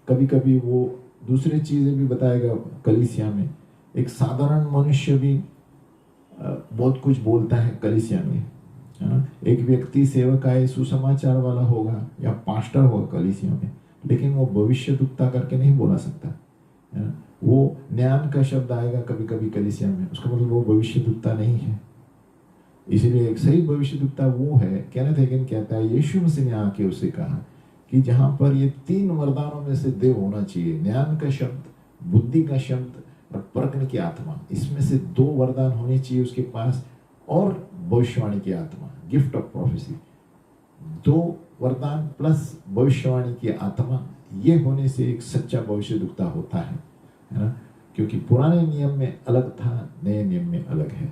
कभी कभी वो दूसरी चीजें भी बताएगा कलीसिया में। एक साधारण मनुष्य भी बहुत कुछ बोलता है कलीसिया में, है ना। एक व्यक्ति सेवकाई सुसमाचार वाला होगा या पास्टर होगा कलीसिया में, लेकिन वो भविष्यद्वक्ता करके नहीं बोला सकता, है ना। वो ज्ञान का शब्द आएगा कभी कभी कलीसिया में, उसका मतलब वो भविष्यद्वक्ता नहीं है। इसीलिए एक सही भविष्यद्वक्ता वो है, केनेथ हेगिन कहता है, यीशु मसीह ने आके उसे कहा कि जहां पर ये 3 वरदानों में से 2 होना चाहिए, ज्ञान का शब्द, बुद्धि का शब्द और परखने की आत्मा, इसमें से 2 वरदान होने चाहिए उसके पास, और भविष्यवाणी की आत्मा, गिफ्ट ऑफ प्रोफेसी, 2 वरदान प्लस भविष्यवाणी की आत्मा, ये होने से एक सच्चा भविष्यद्वक्ता होता है ना। क्योंकि पुराने नियम में अलग था, नए नियम में अलग है।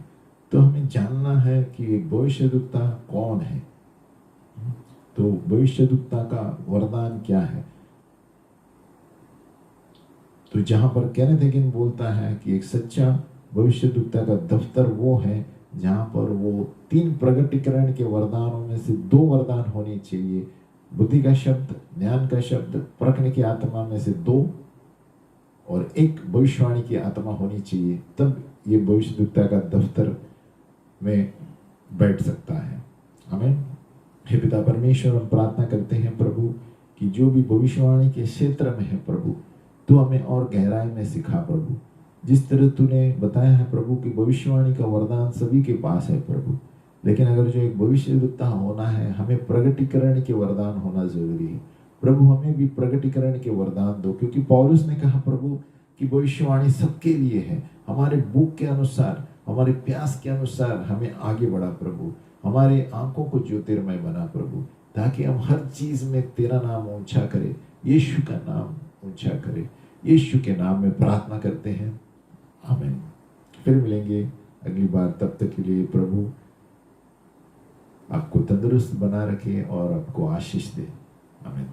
तो हमें जानना है कि एक भविष्यद्वक्ता कौन है, तो भविष्यद्वक्ता का वरदान क्या है। तो जहां पर केनेथ हेगिन बोलता है कि एक सच्चा भविष्यद्वक्ता का दफ्तर वो है जहां पर वो 3 प्रगटीकरण के वरदानों में से 2 वरदान होने चाहिए, बुद्धि का शब्द, ज्ञान का शब्द, परखने की आत्मा में से 2 और 1 भविष्यवाणी की आत्मा होनी चाहिए, तब ये भविष्यद्वक्ता का दफ्तर में बैठ सकता है। आमीन। हे पिता परमेश्वर, हम प्रार्थना करते हैं प्रभु कि जो भी भविष्यवाणी के क्षेत्र में है प्रभु, तू हमें और गहराई में सिखा प्रभु। जिस तरह तूने बताया है प्रभु कि भविष्यवाणी का वरदान सभी के पास है प्रभु, लेकिन अगर जो एक भविष्यवक्ता होना है, हमें प्रगटीकरण के वरदान होना जरूरी है प्रभु। हमें भी प्रगटीकरण के वरदान दो, क्योंकि पौलुस ने कहा प्रभु कि भविष्यवाणी सबके लिए है। हमारे भूख के अनुसार, हमारे प्यास के अनुसार हमें आगे बढ़ा प्रभु। हमारे आंखों को ज्योतिर्मय बना प्रभु, ताकि हम हर चीज में तेरा नाम ऊंचा करें, यीशु का नाम ऊंचा करें। यीशु के नाम में प्रार्थना करते हैं, आमीन। फिर मिलेंगे अगली बार, तब तक के लिए प्रभु आपको तंदुरुस्त बना रखे और आपको आशीष दे, आमीन।